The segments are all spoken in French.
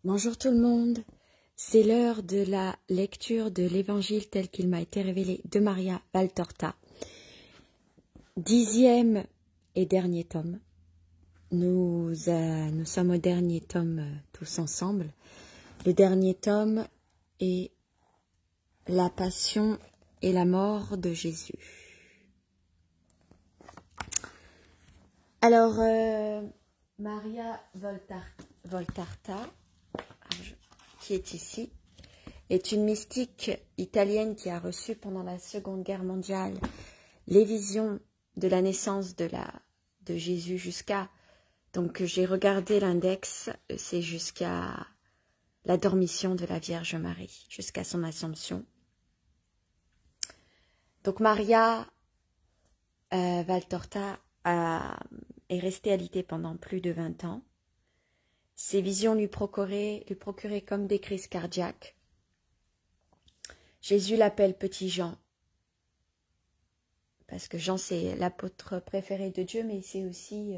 Bonjour tout le monde, c'est l'heure de la lecture de l'évangile tel qu'il m'a été révélé de Maria Valtorta. 10e et dernier tome. Nous sommes au dernier tome tous ensemble. Le dernier tome est la passion et la mort de Jésus. Alors, Maria Valtorta, qui est ici, est une mystique italienne qui a reçu pendant la Seconde Guerre mondiale les visions de la naissance de Jésus jusqu'à... Donc j'ai regardé l'index, c'est jusqu'à la dormition de la Vierge Marie, jusqu'à son Assomption. Donc Maria Valtorta est restée alitée pendant plus de 20 ans. Ces visions lui procuraient comme des crises cardiaques. Jésus l'appelle Petit Jean, parce que Jean c'est l'apôtre préféré de Dieu, mais c'est aussi...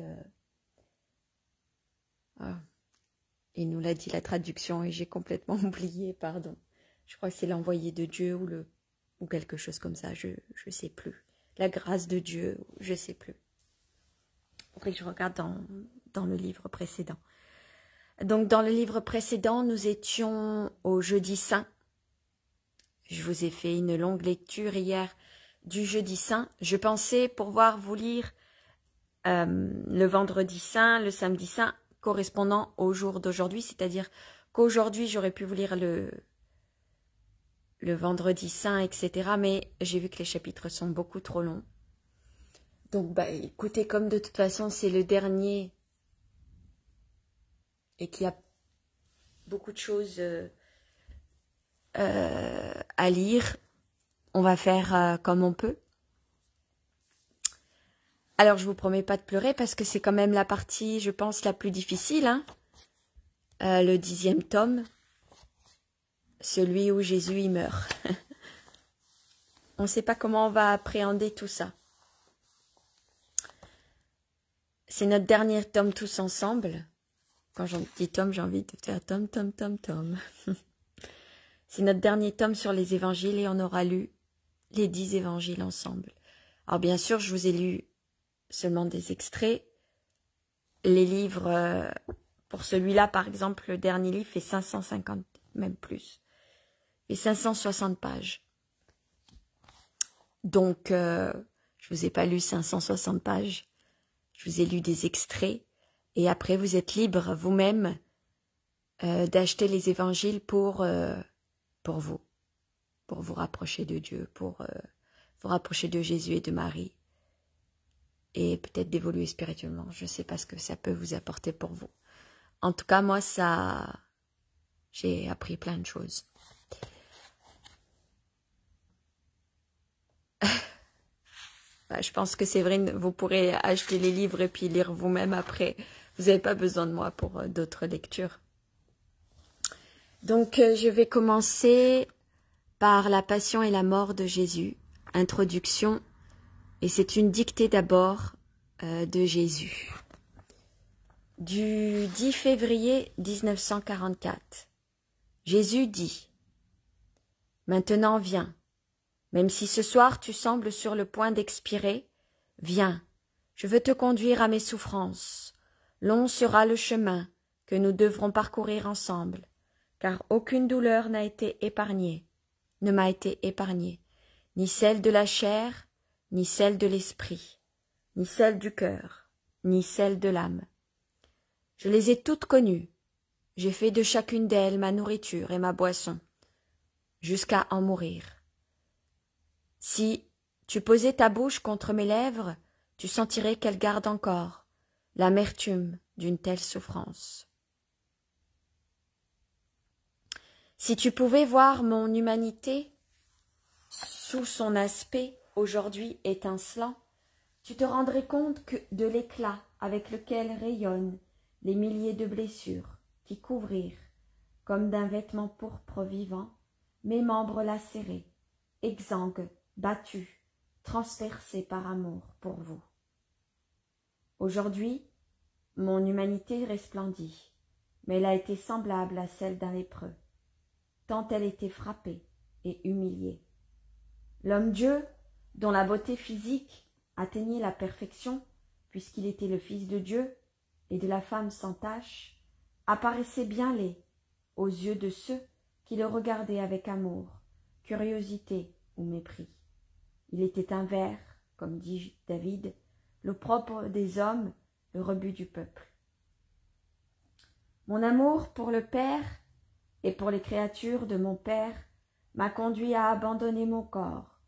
il nous l'a dit la traduction et j'ai complètement oublié, pardon. Je crois que c'est l'envoyé de Dieu ou quelque chose comme ça, je sais plus. La grâce de Dieu, je sais plus. Il faudrait que je regarde dans le livre précédent. Donc dans le livre précédent, nous étions au Jeudi Saint. Je vous ai fait une longue lecture hier du Jeudi Saint. Je pensais pouvoir vous lire le Vendredi Saint, le Samedi Saint, correspondant au jour d'aujourd'hui, c'est-à-dire qu'aujourd'hui j'aurais pu vous lire le Vendredi Saint, etc. Mais j'ai vu que les chapitres sont beaucoup trop longs. Donc écoutez, comme de toute façon c'est le dernier et qu'il y a beaucoup de choses à lire, on va faire comme on peut. Alors je vous promets pas de pleurer parce que c'est quand même la partie, je pense, la plus difficile, hein, le 10e tome, celui où Jésus y meurt. On ne sait pas comment on va appréhender tout ça. C'est notre dernier tome tous ensemble. Quand j'en dis tome, j'ai envie de faire tome. C'est notre dernier tome sur les évangiles et on aura lu les 10 évangiles ensemble. Alors bien sûr, je vous ai lu seulement des extraits. Les livres, pour celui-là par exemple, le dernier livre fait 550, même plus, et 560 pages. Donc, je vous ai pas lu 560 pages, je vous ai lu des extraits, et après vous êtes libre vous-même d'acheter les évangiles pour vous rapprocher de Dieu, pour vous rapprocher de Jésus et de Marie, et peut-être d'évoluer spirituellement. Je ne sais pas ce que ça peut vous apporter pour vous. En tout cas, moi, j'ai appris plein de choses. Je pense que c'est vrai, vous pourrez acheter les livres et puis lire vous-même après. Vous n'avez pas besoin de moi pour d'autres lectures. Donc, je vais commencer par la passion et la mort de Jésus. Introduction. Et c'est une dictée d'abord de Jésus. Du 10 février 1944. Jésus dit : « Maintenant viens. Même si ce soir tu sembles sur le point d'expirer, viens, je veux te conduire à mes souffrances. Long sera le chemin que nous devrons parcourir ensemble, car aucune douleur ne m'a été épargnée, ni celle de la chair, ni celle de l'esprit, ni celle du cœur, ni celle de l'âme. Je les ai toutes connues, j'ai fait de chacune d'elles ma nourriture et ma boisson, jusqu'à en mourir. Si tu posais ta bouche contre mes lèvres, tu sentirais qu'elle garde encore l'amertume d'une telle souffrance. Si tu pouvais voir mon humanité sous son aspect aujourd'hui étincelant, tu te rendrais compte de l'éclat avec lequel rayonnent les milliers de blessures qui couvrirent, comme d'un vêtement pourpre vivant, mes membres lacérés, exsangues, battus, transpercés par amour pour vous. Aujourd'hui, mon humanité resplendit. mais elle a été semblable à celle d'un lépreux, tant elle était frappée et humiliée. L'homme-dieu, dont la beauté physique atteignait la perfection, puisqu'il était le Fils de Dieu et de la femme sans tache, apparaissait bien laid aux yeux de ceux qui le regardaient avec amour, curiosité ou mépris. Il était un ver, comme dit David, l'opprobre des hommes, le rebut du peuple. Mon amour pour le Père et pour les créatures de mon Père m'a conduit à abandonner mon corps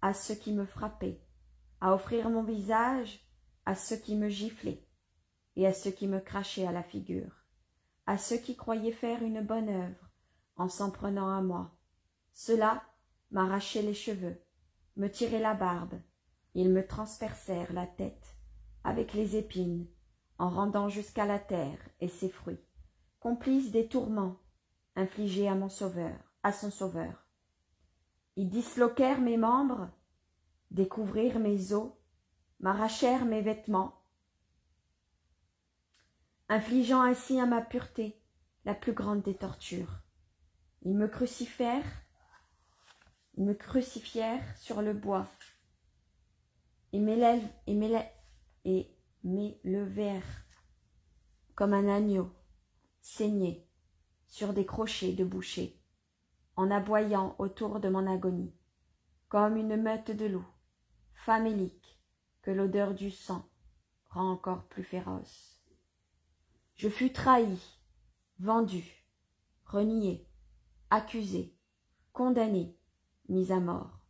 à ceux qui me frappaient, à offrir mon visage à ceux qui me giflaient et à ceux qui me crachaient à la figure, à ceux qui croyaient faire une bonne œuvre en s'en prenant à moi. Ceux-là m'arrachaient les cheveux, me tiraient la barbe, ils me transpercèrent la tête avec les épines, en rendant jusqu'à la terre et ses fruits, complices des tourments infligés à son sauveur. Ils disloquèrent mes membres, découvrirent mes os, m'arrachèrent mes vêtements, infligeant ainsi à ma pureté la plus grande des tortures. Ils me crucifièrent sur le bois et m'élevèrent comme un agneau saigné sur des crochets de boucher, en aboyant autour de mon agonie, comme une meute de loups, famélique, que l'odeur du sang rend encore plus féroce. Je fus trahi, vendu, renié, accusé, condamné, mis à mort,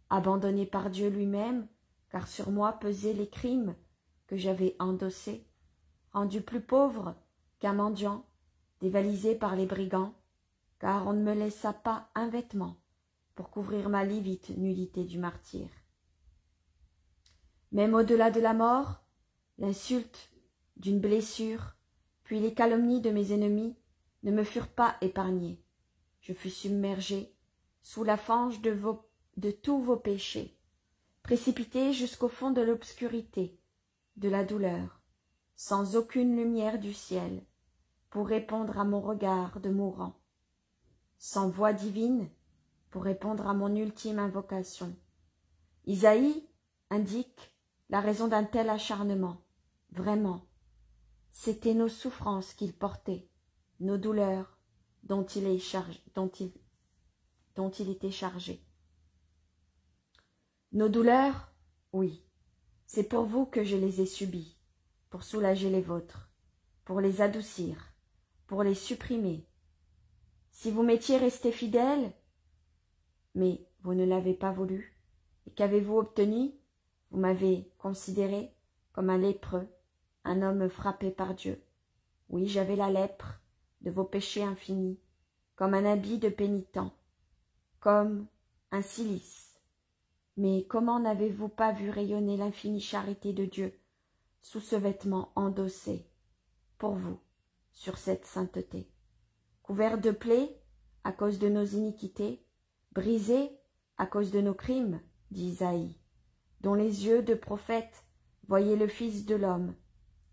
abandonné par Dieu lui-même, car sur moi pesaient les crimes que j'avais endossés, rendu plus pauvre qu'un mendiant, dévalisé par les brigands, car on ne me laissa pas un vêtement pour couvrir ma livide nudité du martyr. Même au-delà de la mort, l'insulte d'une blessure, puis les calomnies de mes ennemis ne me furent pas épargnées. Je fus submergé sous la fange de tous vos péchés, précipité jusqu'au fond de l'obscurité, de la douleur, sans aucune lumière du ciel, pour répondre à mon regard de mourant, sans voix divine pour répondre à mon ultime invocation. Isaïe indique la raison d'un tel acharnement. Vraiment, c'étaient nos souffrances qu'il portait, nos douleurs dont il était chargé. Nos douleurs, oui, c'est pour vous que je les ai subies, pour soulager les vôtres, pour les adoucir, pour les supprimer. Si vous m'étiez resté fidèle, mais vous ne l'avez pas voulu, et qu'avez-vous obtenu? Vous m'avez considéré comme un lépreux, un homme frappé par Dieu. Oui, j'avais la lèpre de vos péchés infinis, comme un habit de pénitent, comme un cilice. Mais comment n'avez-vous pas vu rayonner l'infinie charité de Dieu sous ce vêtement endossé, pour vous, sur cette sainteté, couvert de plaies à cause de nos iniquités, brisé à cause de nos crimes, dit Isaïe, dont les yeux de prophète voyaient le Fils de l'homme,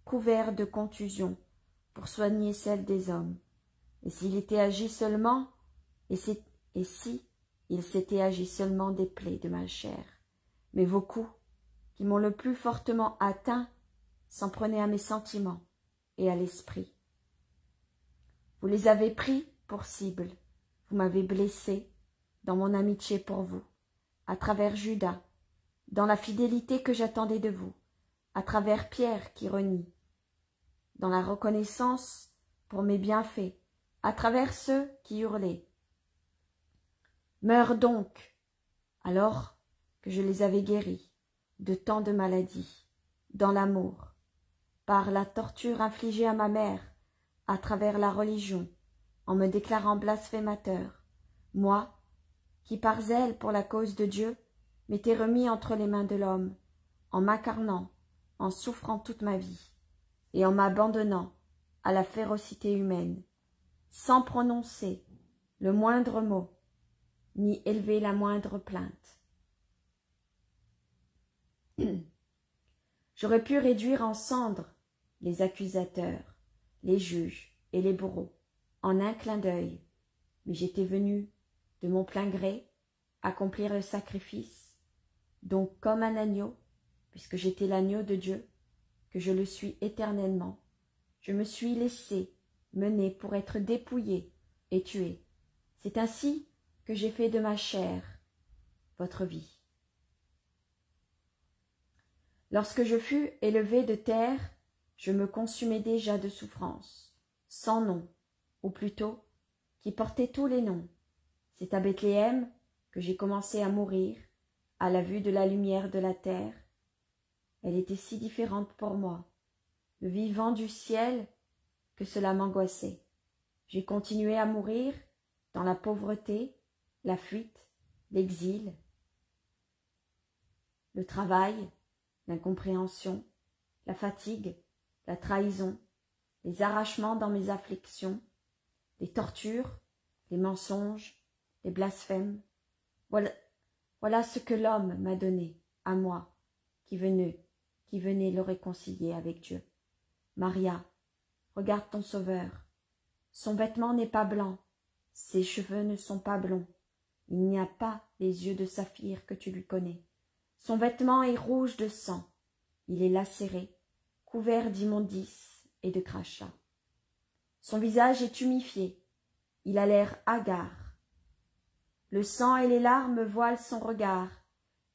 couvert de contusions, pour soigner celles des hommes. Et s'il était agi seulement, et si il s'était agi seulement des plaies de ma chair, mais vos coups, qui m'ont le plus fortement atteint, s'en prenaient à mes sentiments et à l'esprit. Vous les avez pris pour cible, vous m'avez blessé dans mon amitié pour vous, à travers Judas, dans la fidélité que j'attendais de vous, à travers Pierre qui renie, dans la reconnaissance pour mes bienfaits, à travers ceux qui hurlaient. Meurs donc, alors que je les avais guéris de tant de maladies, dans l'amour, par la torture infligée à ma mère, à travers la religion, en me déclarant blasphémateur, moi, qui par zèle pour la cause de Dieu, m'étais remis entre les mains de l'homme, en m'incarnant, en souffrant toute ma vie, et en m'abandonnant à la férocité humaine, sans prononcer le moindre mot, ni élever la moindre plainte. J'aurais pu réduire en cendres les accusateurs, les juges, et les bourreaux, en un clin d'œil, mais j'étais venu, de mon plein gré, accomplir le sacrifice, donc comme un agneau, puisque j'étais l'agneau de Dieu, que je le suis éternellement, je me suis laissé mener pour être dépouillé et tué. C'est ainsi que j'ai fait de ma chair votre vie. Lorsque je fus élevé de terre, je me consumais déjà de souffrance, sans nom, ou plutôt, qui portait tous les noms. C'est à Bethléem que j'ai commencé à mourir, à la vue de la lumière de la terre. Elle était si différente pour moi, le vivant du ciel, que cela m'angoissait. J'ai continué à mourir dans la pauvreté, la fuite, l'exil, le travail, l'incompréhension, la fatigue, la trahison, les arrachements dans mes afflictions, les tortures, les mensonges, les blasphèmes. Voilà ce que l'homme m'a donné, à moi, qui venait le réconcilier avec Dieu. Maria, regarde ton Sauveur. Son vêtement n'est pas blanc, ses cheveux ne sont pas blonds. Il n'y a pas les yeux de saphir que tu lui connais. Son vêtement est rouge de sang. Il est lacéré, couvert d'immondices et de crachats. Son visage est tuméfié. Il a l'air hagard. Le sang et les larmes voilent son regard,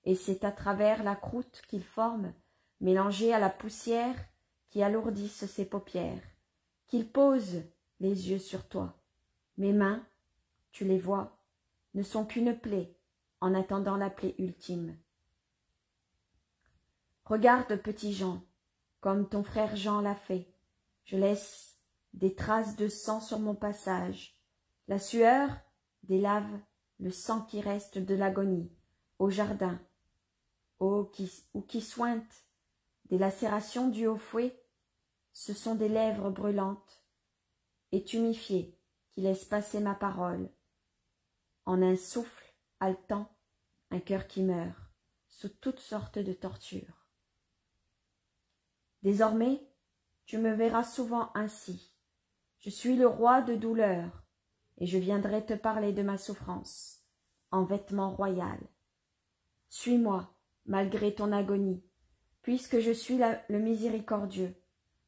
et c'est à travers la croûte qu'il forme, mélangée à la poussière qui alourdissent ses paupières, qu'il pose les yeux sur toi. Mes mains, tu les vois, ne sont qu'une plaie, en attendant la plaie ultime. Regarde, petit Jean, comme ton frère Jean l'a fait. Je laisse des traces de sang sur mon passage. La sueur délave le sang qui reste de l'agonie, au jardin, ou qui sointe des lacérations dues au fouet. Ce sont des lèvres brûlantes et tuméfiées qui laissent passer ma parole. En un souffle haletant, un cœur qui meurt, sous toutes sortes de tortures. Désormais, tu me verras souvent ainsi. Je suis le roi de douleur, et je viendrai te parler de ma souffrance, en vêtements royaux. Suis-moi, malgré ton agonie, puisque je suis le miséricordieux.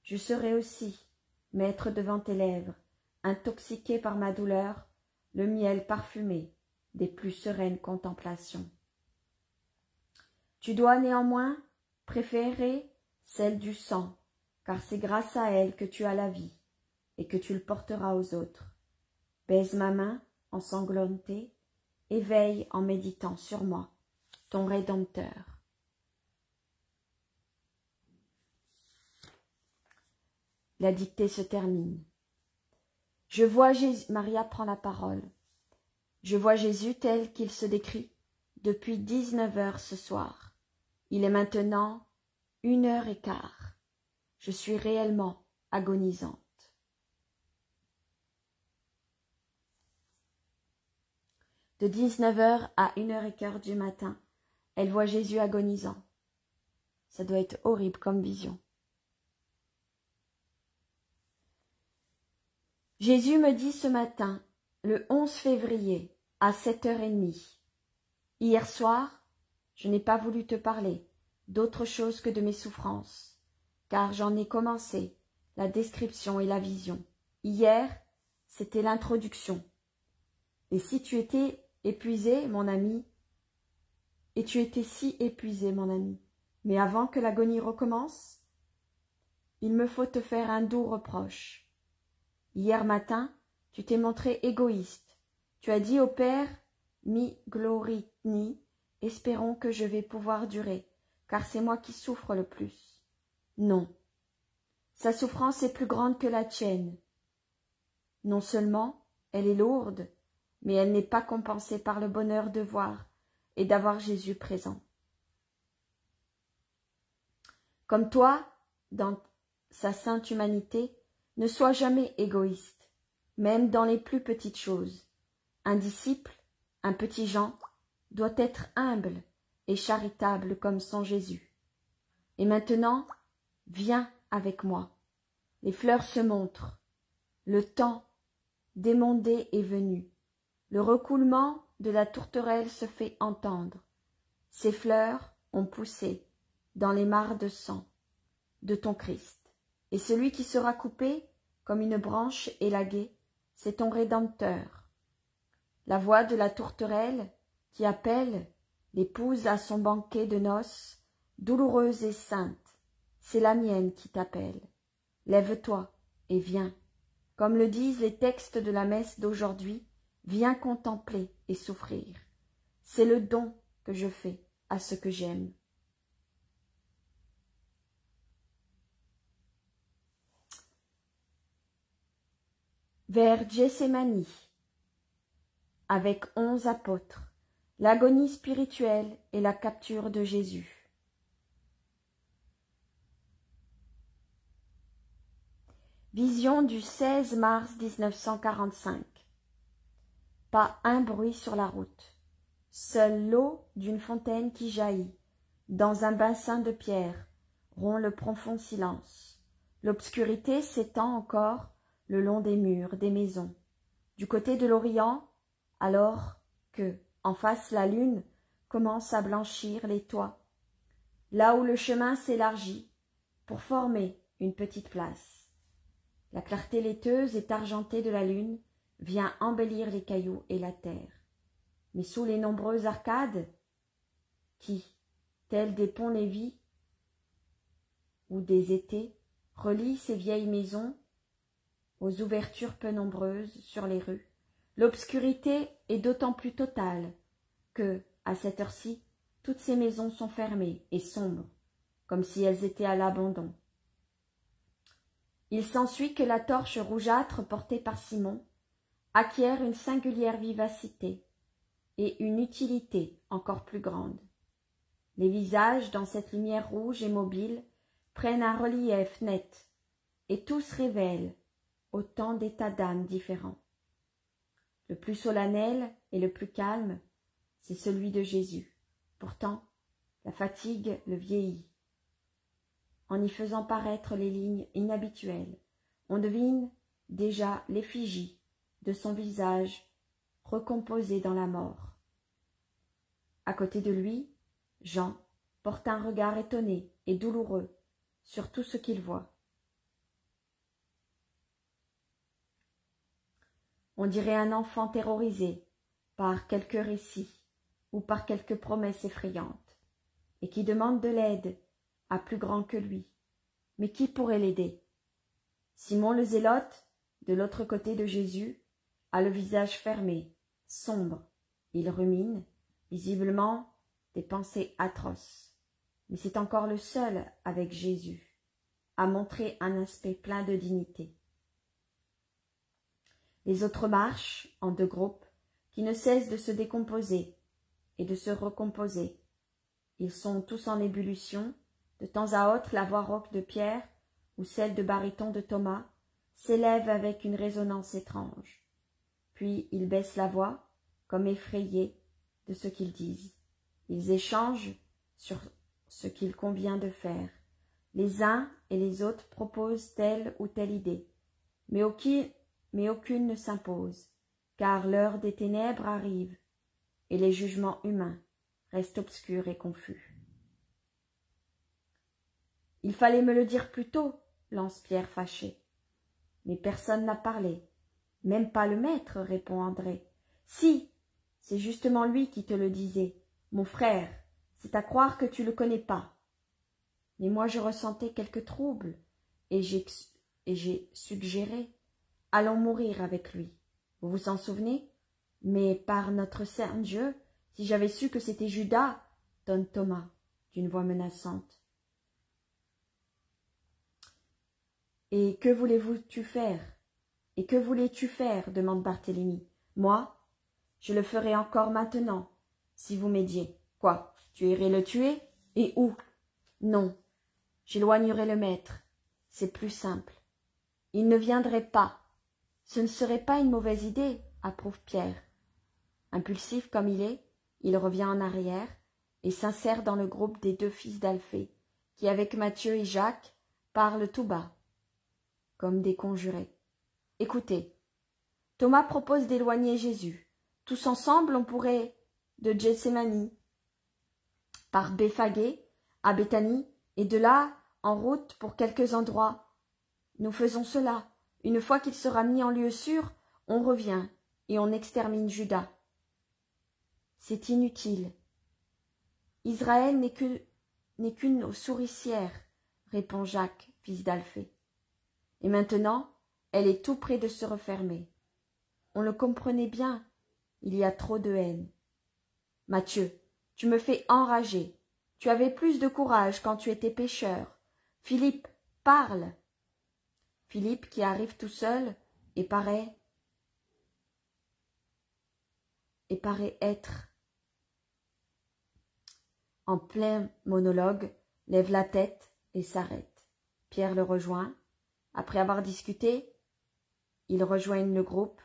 Je serai aussi, maître devant tes lèvres, intoxiqué par ma douleur, le miel parfumé des plus sereines contemplations. Tu dois néanmoins préférer celle du sang, car c'est grâce à elle que tu as la vie, et que tu le porteras aux autres. Baise ma main ensanglantée, et veille en méditant sur moi, ton Rédempteur. La dictée se termine. Je vois Jésus, Maria prend la parole. Je vois Jésus tel qu'il se décrit depuis 19 heures ce soir. Il est maintenant 1h15. Je suis réellement agonisante. De 19h à 1h15 du matin, elle voit Jésus agonisant. Ça doit être horrible comme vision. Jésus me dit ce matin, le 11 février, à 7h30. Hier soir, je n'ai pas voulu te parler d'autre chose que de mes souffrances, car j'en ai commencé la description et la vision. Hier, c'était l'introduction. Et si tu étais épuisé, mon ami, et tu étais si épuisé, mon ami, mais avant que l'agonie recommence, il me faut te faire un doux reproche. Hier matin, tu t'es montré égoïste. Tu as dit au Père, mi gloritni, espérons que je vais pouvoir durer, car c'est moi qui souffre le plus. Non, sa souffrance est plus grande que la tienne. Non seulement elle est lourde, mais elle n'est pas compensée par le bonheur de voir et d'avoir Jésus présent. Comme toi, dans sa sainte humanité, ne sois jamais égoïste, même dans les plus petites choses. Un disciple, un petit Jean, doit être humble et charitable comme son Jésus. Et maintenant, viens avec moi. Les fleurs se montrent. Le temps d'émonder est venu. Le recoulement de la tourterelle se fait entendre. Ses fleurs ont poussé dans les mares de sang de ton Christ. Et celui qui sera coupé comme une branche élaguée, c'est ton Rédempteur. La voix de la tourterelle qui appelle l'épouse à son banquet de noces, douloureuse et sainte, c'est la mienne qui t'appelle. Lève-toi et viens. Comme le disent les textes de la messe d'aujourd'hui, viens contempler et souffrir. C'est le don que je fais à ce que j'aime. Vers Gethsémani, avec 11 apôtres, l'agonie spirituelle et la capture de Jésus. Vision du 16 mars 1945. Pas un bruit sur la route. Seule l'eau d'une fontaine qui jaillit, dans un bassin de pierre, rompt le profond silence. L'obscurité s'étend encore le long des murs, des maisons. Du côté de l'Orient, alors que, en face, la lune commence à blanchir les toits, là où le chemin s'élargit pour former une petite place. La clarté laiteuse et argentée de la lune vient embellir les cailloux et la terre. Mais sous les nombreuses arcades qui, telles des ponts-levis ou des étés, relient ces vieilles maisons aux ouvertures peu nombreuses sur les rues, l'obscurité est d'autant plus totale que, à cette heure-ci, toutes ces maisons sont fermées et sombres, comme si elles étaient à l'abandon. Il s'ensuit que la torche rougeâtre portée par Simon acquiert une singulière vivacité et une utilité encore plus grande. Les visages, dans cette lumière rouge et mobile, prennent un relief net, et tous révèlent autant d'états d'âme différents. Le plus solennel et le plus calme, c'est celui de Jésus. Pourtant, la fatigue le vieillit. En y faisant paraître les lignes inhabituelles, on devine déjà l'effigie de son visage recomposé dans la mort. À côté de lui, Jean porte un regard étonné et douloureux sur tout ce qu'il voit. On dirait un enfant terrorisé par quelque récit ou par quelque promesse effrayante, et qui demande de l'aide à plus grand que lui. Mais qui pourrait l'aider? Simon le Zélote, de l'autre côté de Jésus, a le visage fermé, sombre. Il rumine, visiblement, des pensées atroces. Mais c'est encore le seul, avec Jésus, à montrer un aspect plein de dignité. Les autres marchent en deux groupes qui ne cessent de se décomposer et de se recomposer. Ils sont tous en ébullition. De temps à autre, la voix rauque de Pierre ou celle de baryton de Thomas s'élève avec une résonance étrange. Puis ils baissent la voix, comme effrayés de ce qu'ils disent. Ils échangent sur ce qu'il convient de faire. Les uns et les autres proposent telle ou telle idée, mais aucune ne s'impose, car l'heure des ténèbres arrive, et les jugements humains restent obscurs et confus. « Il fallait me le dire plus tôt, lance Pierre fâché. Mais personne n'a parlé. Même pas le maître, répond André. Si, c'est justement lui qui te le disait. Mon frère, c'est à croire que tu le connais pas. Mais moi je ressentais quelque trouble, et j'ai suggéré. Allons mourir avec lui. Vous vous en souvenez? Mais par notre Saint Dieu, si j'avais su que c'était Judas, donne Thomas, d'une voix menaçante. Et que voulez-vous-tu faire? Et que voulais-tu faire? Demande Barthélemy. Moi, je le ferai encore maintenant, si vous m'aidiez. Quoi? Tu irais le tuer? Et où? Non, j'éloignerai le maître. C'est plus simple. Il ne viendrait pas. Ce ne serait pas une mauvaise idée, approuve Pierre. Impulsif comme il revient en arrière et s'insère dans le groupe des deux fils d'Alphée, qui, avec Matthieu et Jacques, parlent tout bas, comme des conjurés. Écoutez, Thomas propose d'éloigner Jésus. Tous ensemble, on pourrait de Gethsémani par Béphagé à Béthanie, et de là en route pour quelques endroits. Nous faisons cela. Une fois qu'il sera mis en lieu sûr, on revient et on extermine Juda. C'est inutile. Israël n'est qu'une souricière, répond Jacques, fils d'Alphée. Et maintenant, elle est tout près de se refermer. On le comprenait bien, il y a trop de haine. Matthieu, tu me fais enrager. Tu avais plus de courage quand tu étais pécheur. Philippe, parle. Philippe qui arrive tout seul et paraît être en plein monologue, lève la tête et s'arrête. Pierre le rejoint. Après avoir discuté, ils rejoignent le groupe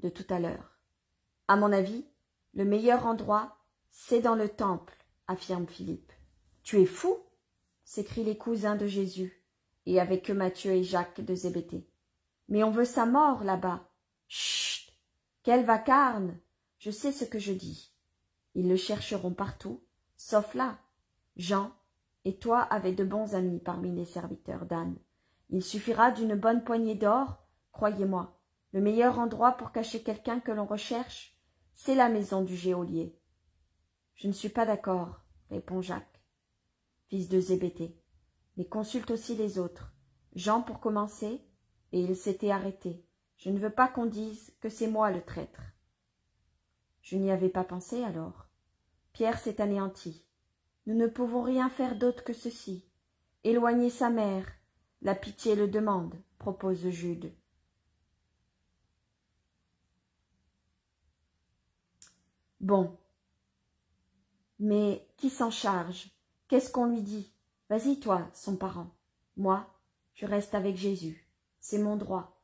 de tout à l'heure. À mon avis, le meilleur endroit, c'est dans le temple, affirme Philippe. Tu es fou, s'écrient les cousins de Jésus, et avec eux Matthieu et Jacques de Zébédée. Mais on veut sa mort là-bas. Chut, quel vacarme, je sais ce que je dis. Ils le chercheront partout, sauf là. Jean et toi avez de bons amis parmi les serviteurs d'Anne. Il suffira d'une bonne poignée d'or, croyez-moi. Le meilleur endroit pour cacher quelqu'un que l'on recherche, c'est la maison du geôlier. Je ne suis pas d'accord, répond Jacques, fils de Zébédée, mais consulte aussi les autres. Jean pour commencer, et il s'était arrêté. Je ne veux pas qu'on dise que c'est moi le traître. Je n'y avais pas pensé alors. Pierre s'est anéanti. Nous ne pouvons rien faire d'autre que ceci. Éloigner sa mère. La pitié le demande, propose Jude. Bon. Mais qui s'en charge? Qu'est-ce qu'on lui dit? Vas-y, toi, son parent. Moi, je reste avec Jésus. C'est mon droit.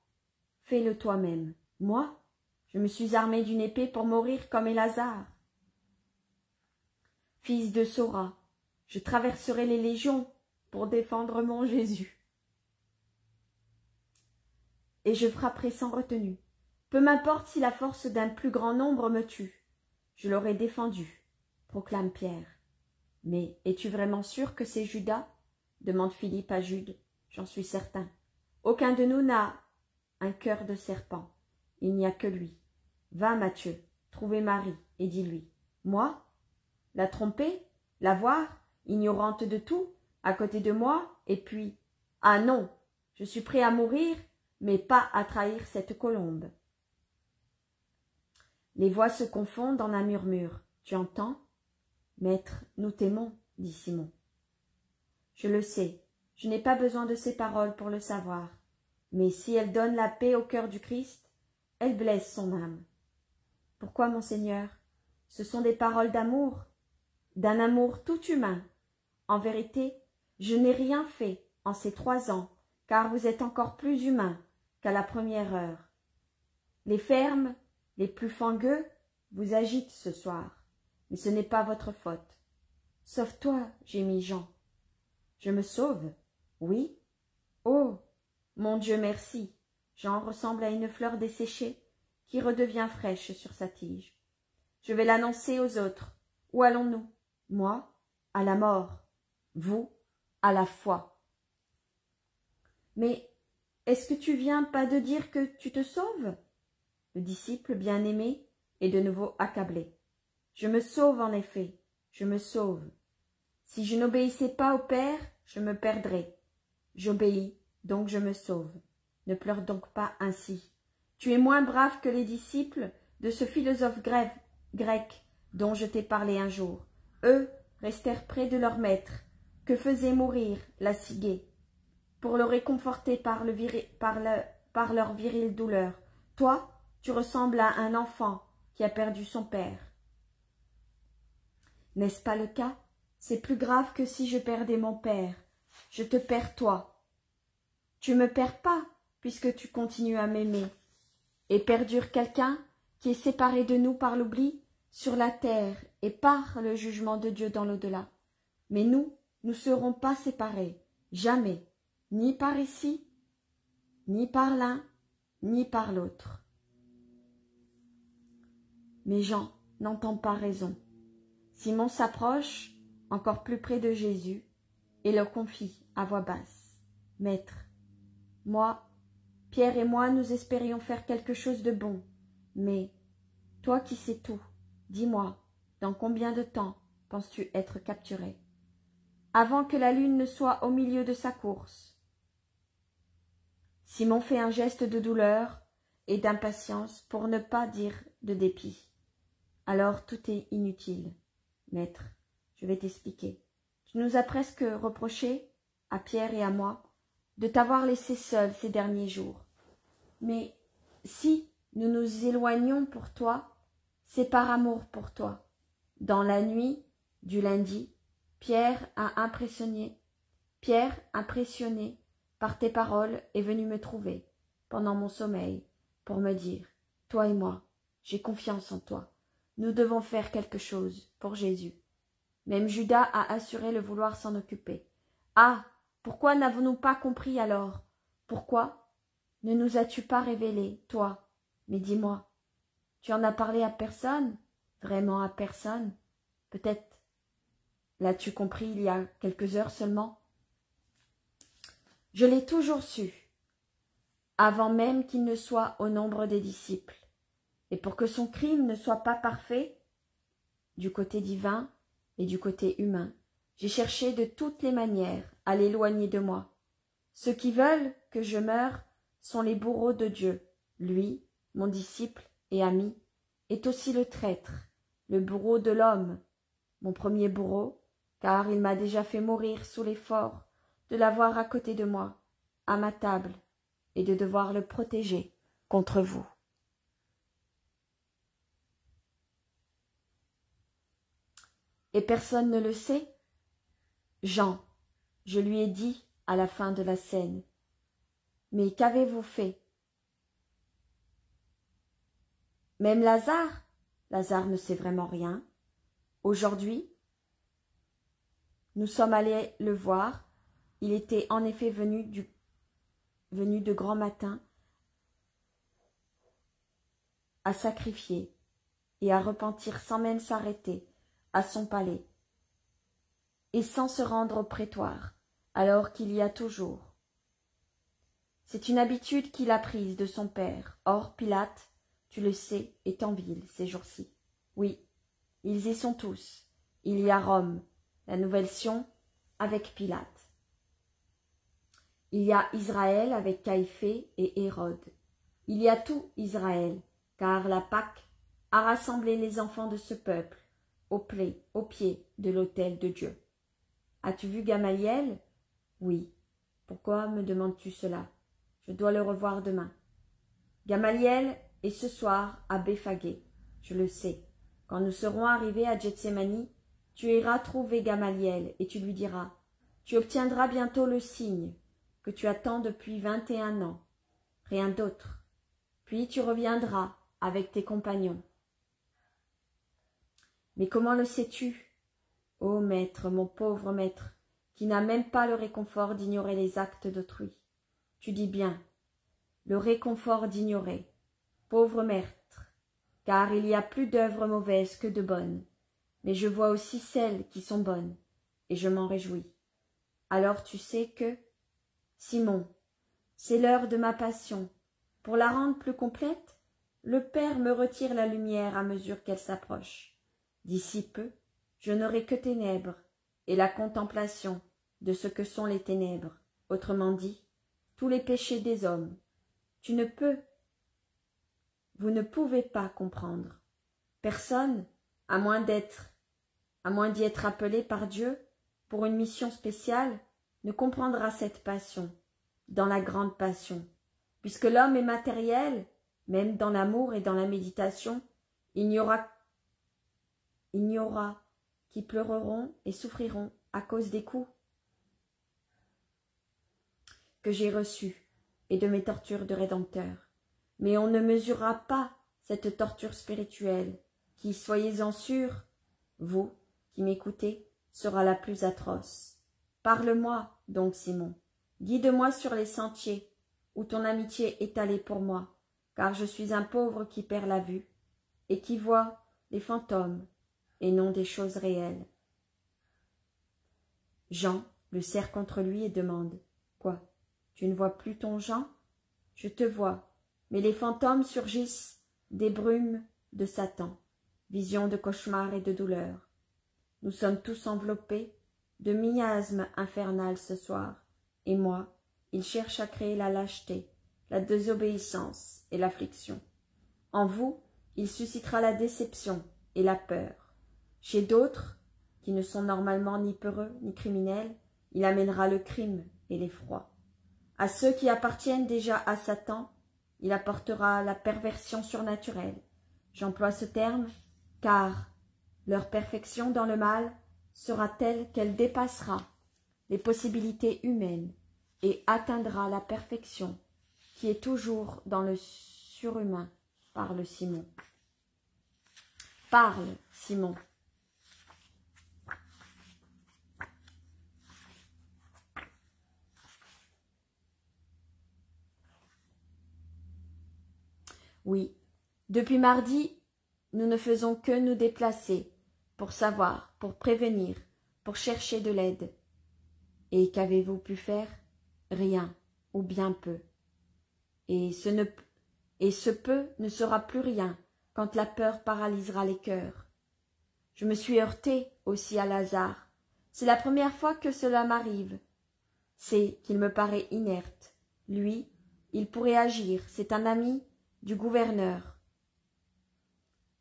Fais-le toi-même. Moi, je me suis armé d'une épée pour mourir comme Élasar. Fils de Sora, je traverserai les légions pour défendre mon Jésus. Et je frapperai sans retenue. Peu m'importe si la force d'un plus grand nombre me tue. Je l'aurai défendu, proclame Pierre. Mais es-tu vraiment sûr que c'est Judas? Demande Philippe à Jude. J'en suis certain. Aucun de nous n'a un cœur de serpent. Il n'y a que lui. Va, Matthieu, trouver Marie et dis-lui. Moi? La tromper? La voir? Ignorante de tout? À côté de moi? Et puis, ah non, je suis prêt à mourir, mais pas à trahir cette colombe. Les voix se confondent en un murmure. Tu entends? Maître, nous t'aimons, dit Simon. Je le sais, je n'ai pas besoin de ces paroles pour le savoir. Mais si elles donnent la paix au cœur du Christ, elles blessent son âme. Pourquoi, monseigneur? Ce sont des paroles d'amour, d'un amour tout humain. En vérité, je n'ai rien fait en ces 3 ans, car vous êtes encore plus humain qu'à la première heure. Les fermes, les plus fangueux, vous agitent ce soir, mais ce n'est pas votre faute. Sauve-toi, gémit Jean. Je me sauve? Oui. Oh, mon Dieu merci. Jean ressemble à une fleur desséchée qui redevient fraîche sur sa tige. Je vais l'annoncer aux autres. Où allons-nous? Moi, à la mort. Vous, à la foi. Mais est-ce que tu viens pas de dire que tu te sauves? Le disciple bien-aimé est de nouveau accablé. Je me sauve en effet, je me sauve. Si je n'obéissais pas au Père, je me perdrais. J'obéis, donc je me sauve. Ne pleure donc pas ainsi. Tu es moins brave que les disciples de ce philosophe grec dont je t'ai parlé un jour. Eux restèrent près de leur maître, que faisait mourir la ciguë, pour le réconforter par leur virile douleur. Toi, tu ressembles à un enfant qui a perdu son père. N'est-ce pas le cas? C'est plus grave que si je perdais mon père. Je te perds toi. Tu me perds pas, puisque tu continues à m'aimer. Et perdure quelqu'un qui est séparé de nous par l'oubli sur la terre et par le jugement de Dieu dans l'au-delà. Mais nous ne serons pas séparés, jamais, ni par ici, ni par l'un, ni par l'autre. Mais Jean n'entend pas raison. Simon s'approche encore plus près de Jésus et leur confie à voix basse. « Maître, moi, Pierre et moi, nous espérions faire quelque chose de bon, mais toi qui sais tout, dis-moi, dans combien de temps penses-tu être capturé? Avant que la lune ne soit au milieu de sa course. » Simon fait un geste de douleur et d'impatience pour ne pas dire de dépit. Alors tout est inutile. Maître, je vais t'expliquer. Tu nous as presque reproché, à Pierre et à moi, de t'avoir laissé seul ces derniers jours. Mais si nous nous éloignons pour toi, c'est par amour pour toi. Dans la nuit du lundi, Pierre, impressionné par tes paroles, est venu me trouver pendant mon sommeil pour me dire « Toi et moi, j'ai confiance en toi. Nous devons faire quelque chose pour Jésus. » Même Judas a assuré le vouloir s'en occuper. Ah, pourquoi n'avons-nous pas compris alors? Pourquoi ne nous as-tu pas révélé, toi? Mais dis-moi, tu en as parlé à personne? Vraiment à personne? Peut-être l'as-tu compris il y a quelques heures seulement? Je l'ai toujours su, avant même qu'il ne soit au nombre des disciples. Et pour que son crime ne soit pas parfait, du côté divin et du côté humain, j'ai cherché de toutes les manières à l'éloigner de moi. Ceux qui veulent que je meure sont les bourreaux de Dieu. Lui, mon disciple et ami, est aussi le traître, le bourreau de l'homme, mon premier bourreau, car il m'a déjà fait mourir sous l'effort de l'avoir à côté de moi, à ma table, et de devoir le protéger contre vous. Et personne ne le sait? Jean, je lui ai dit à la fin de la scène. Mais qu'avez-vous fait? Même Lazare? Lazare ne sait vraiment rien. Aujourd'hui, nous sommes allés le voir. Il était en effet venu de grand matin à sacrifier et à repentir sans même s'arrêter à son palais et sans se rendre au prétoire, alors qu'il y a toujours. C'est une habitude qu'il a prise de son père. Or, Pilate, tu le sais, est en ville ces jours-ci. Oui, ils y sont tous. Il y a Rome, la Nouvelle-Sion, avec Pilate. Il y a Israël avec Caïphée et Hérode. Il y a tout Israël, car la Pâque a rassemblé les enfants de ce peuple au pied de l'autel de Dieu. As-tu vu Gamaliel? Oui. Pourquoi me demandes-tu cela? Je dois le revoir demain. Gamaliel est ce soir à Béphagé, je le sais. Quand nous serons arrivés à Gethsémani, tu iras trouver Gamaliel et tu lui diras « Tu obtiendras bientôt le signe que tu attends depuis 21 ans, rien d'autre. Puis tu reviendras avec tes compagnons. » Mais comment le sais-tu? Ô maître, mon pauvre maître, qui n'a même pas le réconfort d'ignorer les actes d'autrui. Tu dis bien, le réconfort d'ignorer. Pauvre maître, car il y a plus d'œuvres mauvaises que de bonnes, mais je vois aussi celles qui sont bonnes, et je m'en réjouis. Alors tu sais que, Simon, c'est l'heure de ma passion. Pour la rendre plus complète, le Père me retire la lumière à mesure qu'elle s'approche. D'ici peu, je n'aurai que ténèbres et la contemplation de ce que sont les ténèbres, autrement dit, tous les péchés des hommes. Vous ne pouvez pas comprendre. Personne, à moins d'y être appelé par Dieu pour une mission spéciale, ne comprendra cette passion, dans la grande passion. Puisque l'homme est matériel, même dans l'amour et dans la méditation, il n'y aura qui pleureront et souffriront à cause des coups que j'ai reçus et de mes tortures de Rédempteur. Mais on ne mesurera pas cette torture spirituelle qui, soyez-en sûrs, vous qui m'écoutez, sera la plus atroce. Parle-moi donc, Simon, guide-moi sur les sentiers où ton amitié est allée pour moi, car je suis un pauvre qui perd la vue, et qui voit des fantômes, et non des choses réelles. » Jean le serre contre lui et demande « Quoi, tu ne vois plus ton Jean ? Je te vois, mais les fantômes surgissent des brumes de Satan, visions de cauchemars et de douleurs. Nous sommes tous enveloppés de miasmes infernales ce soir, et moi, il cherche à créer la lâcheté, la désobéissance et l'affliction. En vous, il suscitera la déception et la peur. Chez d'autres, qui ne sont normalement ni peureux ni criminels, il amènera le crime et l'effroi. À ceux qui appartiennent déjà à Satan, il apportera la perversion surnaturelle. J'emploie ce terme car leur perfection dans le mal sera telle qu'elle dépassera les possibilités humaines et atteindra la perfection qui est toujours dans le surhumain. Parle, Simon. Parle, Simon. Oui, depuis mardi, nous ne faisons que nous déplacer pour savoir, pour prévenir, pour chercher de l'aide. Et qu'avez-vous pu faire? Rien, ou bien peu. Et ce peu ne sera plus rien quand la peur paralysera les cœurs. Je me suis heurtée aussi à Lazare. C'est la première fois que cela m'arrive. C'est qu'il me paraît inerte. Lui, il pourrait agir, c'est un ami du gouverneur.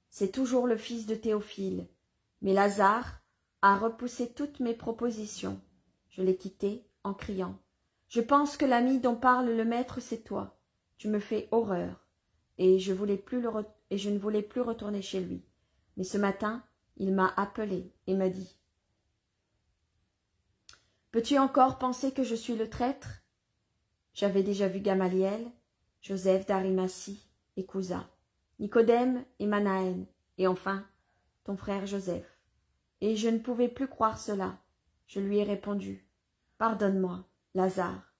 C'est toujours le fils de Théophile. Mais Lazare a repoussé toutes mes propositions. Je l'ai quitté en criant. Je pense que l'ami dont parle le maître, c'est toi. Tu me fais horreur. Et je ne voulais plus retourner chez lui. Mais ce matin, il m'a appelé et m'a dit « Peux-tu encore penser que je suis le traître ?» J'avais déjà vu Gamaliel, Joseph d'Arimathie et Cousa, Nicodème et Manaën, et enfin ton frère Joseph. Et je ne pouvais plus croire cela. Je lui ai répondu « Pardonne-moi, Lazare,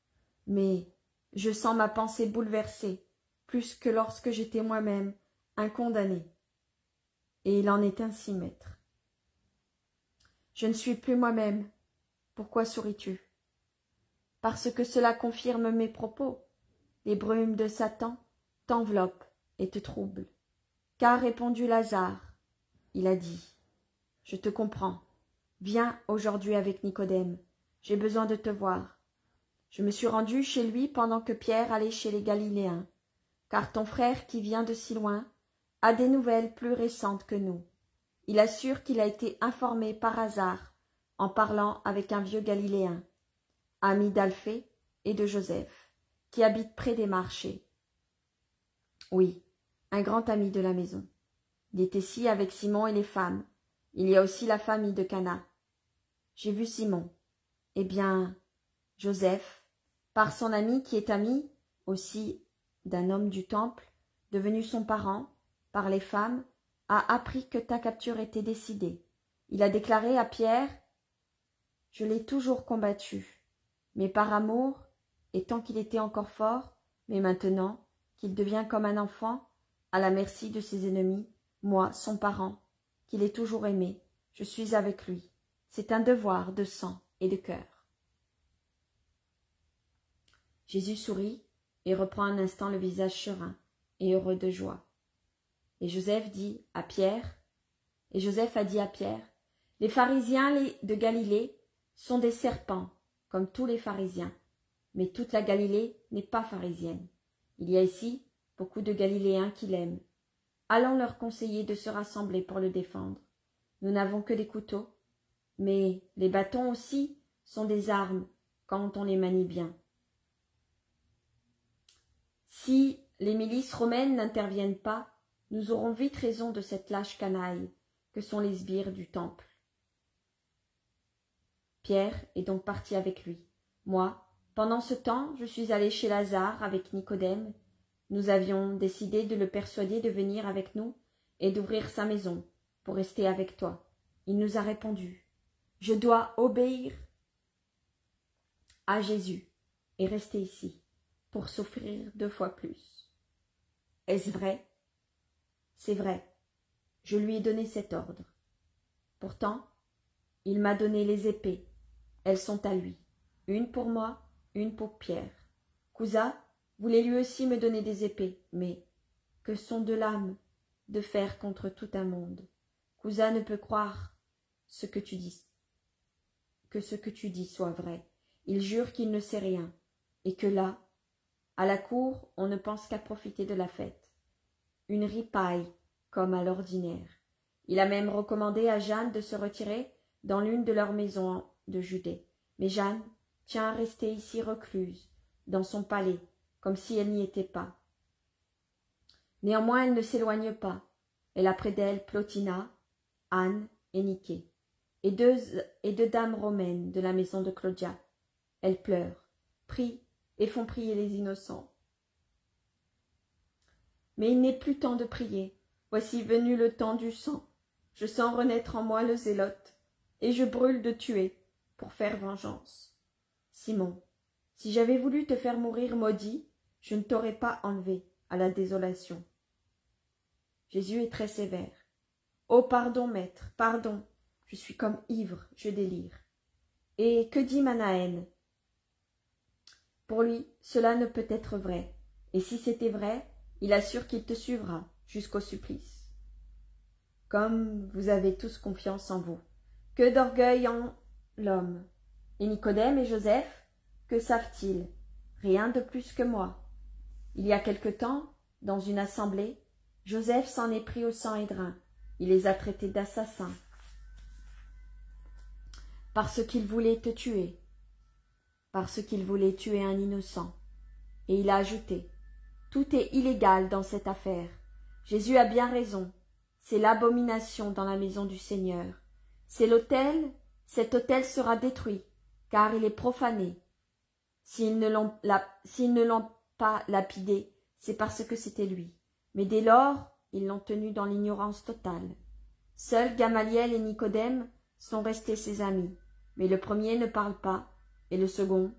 mais je sens ma pensée bouleversée, plus que lorsque j'étais moi-même un condamné. » Et il en est ainsi, maître. Je ne suis plus moi-même. Pourquoi souris-tu? Parce que cela confirme mes propos. Les brumes de Satan t'enveloppent et te troublent. Qu'a répondu Lazare? Il a dit « Je te comprends. Viens aujourd'hui avec Nicodème. J'ai besoin de te voir. » Je me suis rendu chez lui pendant que Pierre allait chez les Galiléens, car ton frère qui vient de si loin a des nouvelles plus récentes que nous. Il assure qu'il a été informé par hasard en parlant avec un vieux Galiléen, ami d'Alphée et de Joseph, qui habite près des marchés. Oui, un grand ami de la maison. Il est ici avec Simon et les femmes. Il y a aussi la famille de Cana. J'ai vu Simon. Eh bien, Joseph, par son ami qui est ami aussi d'un homme du temple, devenu son parent, par les femmes, a appris que ta capture était décidée. Il a déclaré à Pierre « Je l'ai toujours combattu, mais par amour, et tant qu'il était encore fort, mais maintenant qu'il devient comme un enfant, à la merci de ses ennemis, moi, son parent, qu'il ait toujours aimé, je suis avec lui. C'est un devoir de sang et de cœur. » Jésus sourit et reprend un instant le visage serein et heureux de joie. Et Joseph a dit à Pierre, les pharisiens de Galilée sont des serpents, comme tous les pharisiens. Mais toute la Galilée n'est pas pharisienne. Il y a ici beaucoup de Galiléens qui l'aiment. Allons leur conseiller de se rassembler pour le défendre. Nous n'avons que des couteaux, mais les bâtons aussi sont des armes quand on les manie bien. Si les milices romaines n'interviennent pas, nous aurons vite raison de cette lâche canaille que sont les sbires du temple. Pierre est donc parti avec lui. Moi, pendant ce temps, je suis allé chez Lazare avec Nicodème. Nous avions décidé de le persuader de venir avec nous et d'ouvrir sa maison pour rester avec toi. Il nous a répondu « Je dois obéir à Jésus et rester ici pour souffrir 2 fois plus. » Est-ce vrai? C'est vrai. Je lui ai donné cet ordre. Pourtant, il m'a donné les épées. Elles sont à lui. Une pour moi, une pour Pierre. Cousa voulait lui aussi me donner des épées, mais que sont deux lames de fer contre tout un monde. Cousa ne peut croire ce que tu dis, que ce que tu dis soit vrai. Il jure qu'il ne sait rien, et que là, à la cour, on ne pense qu'à profiter de la fête. Une ripaille, comme à l'ordinaire. Il a même recommandé à Jeanne de se retirer dans l'une de leurs maisons de Judée. Mais Jeanne tient à rester ici recluse, dans son palais, comme si elle n'y était pas. Néanmoins, elle ne s'éloigne pas. Elle a près d'elle Plotina, Anne et Niké, et deux dames romaines de la maison de Claudia. Elles pleurent, prient et font prier les innocents. Mais il n'est plus temps de prier. Voici venu le temps du sang. Je sens renaître en moi le zélote, et je brûle de tuer pour faire vengeance. Simon, si j'avais voulu te faire mourir maudit, je ne t'aurais pas enlevé à la désolation. Jésus est très sévère. Oh, pardon, maître, pardon, je suis comme ivre, je délire. Et que dit Manahen? Pour lui, cela ne peut être vrai, et si c'était vrai, il assure qu'il te suivra jusqu'au supplice. Comme vous avez tous confiance en vous, que d'orgueil en l'homme. Et Nicodème et Joseph, que savent-ils? Rien de plus que moi. Il y a quelque temps, dans une assemblée, Joseph s'en est pris au Sanhédrin. Il les a traités d'assassins, parce qu'il voulait te tuer, parce qu'il voulait tuer un innocent. Et il a ajouté, tout est illégal dans cette affaire. Jésus a bien raison. C'est l'abomination dans la maison du Seigneur. C'est l'autel, cet autel sera détruit, car il est profané. S'ils ne l'ont pas lapidé, c'est parce que c'était lui. Mais dès lors, ils l'ont tenu dans l'ignorance totale. Seuls Gamaliel et Nicodème sont restés ses amis, mais le premier ne parle pas, et le second,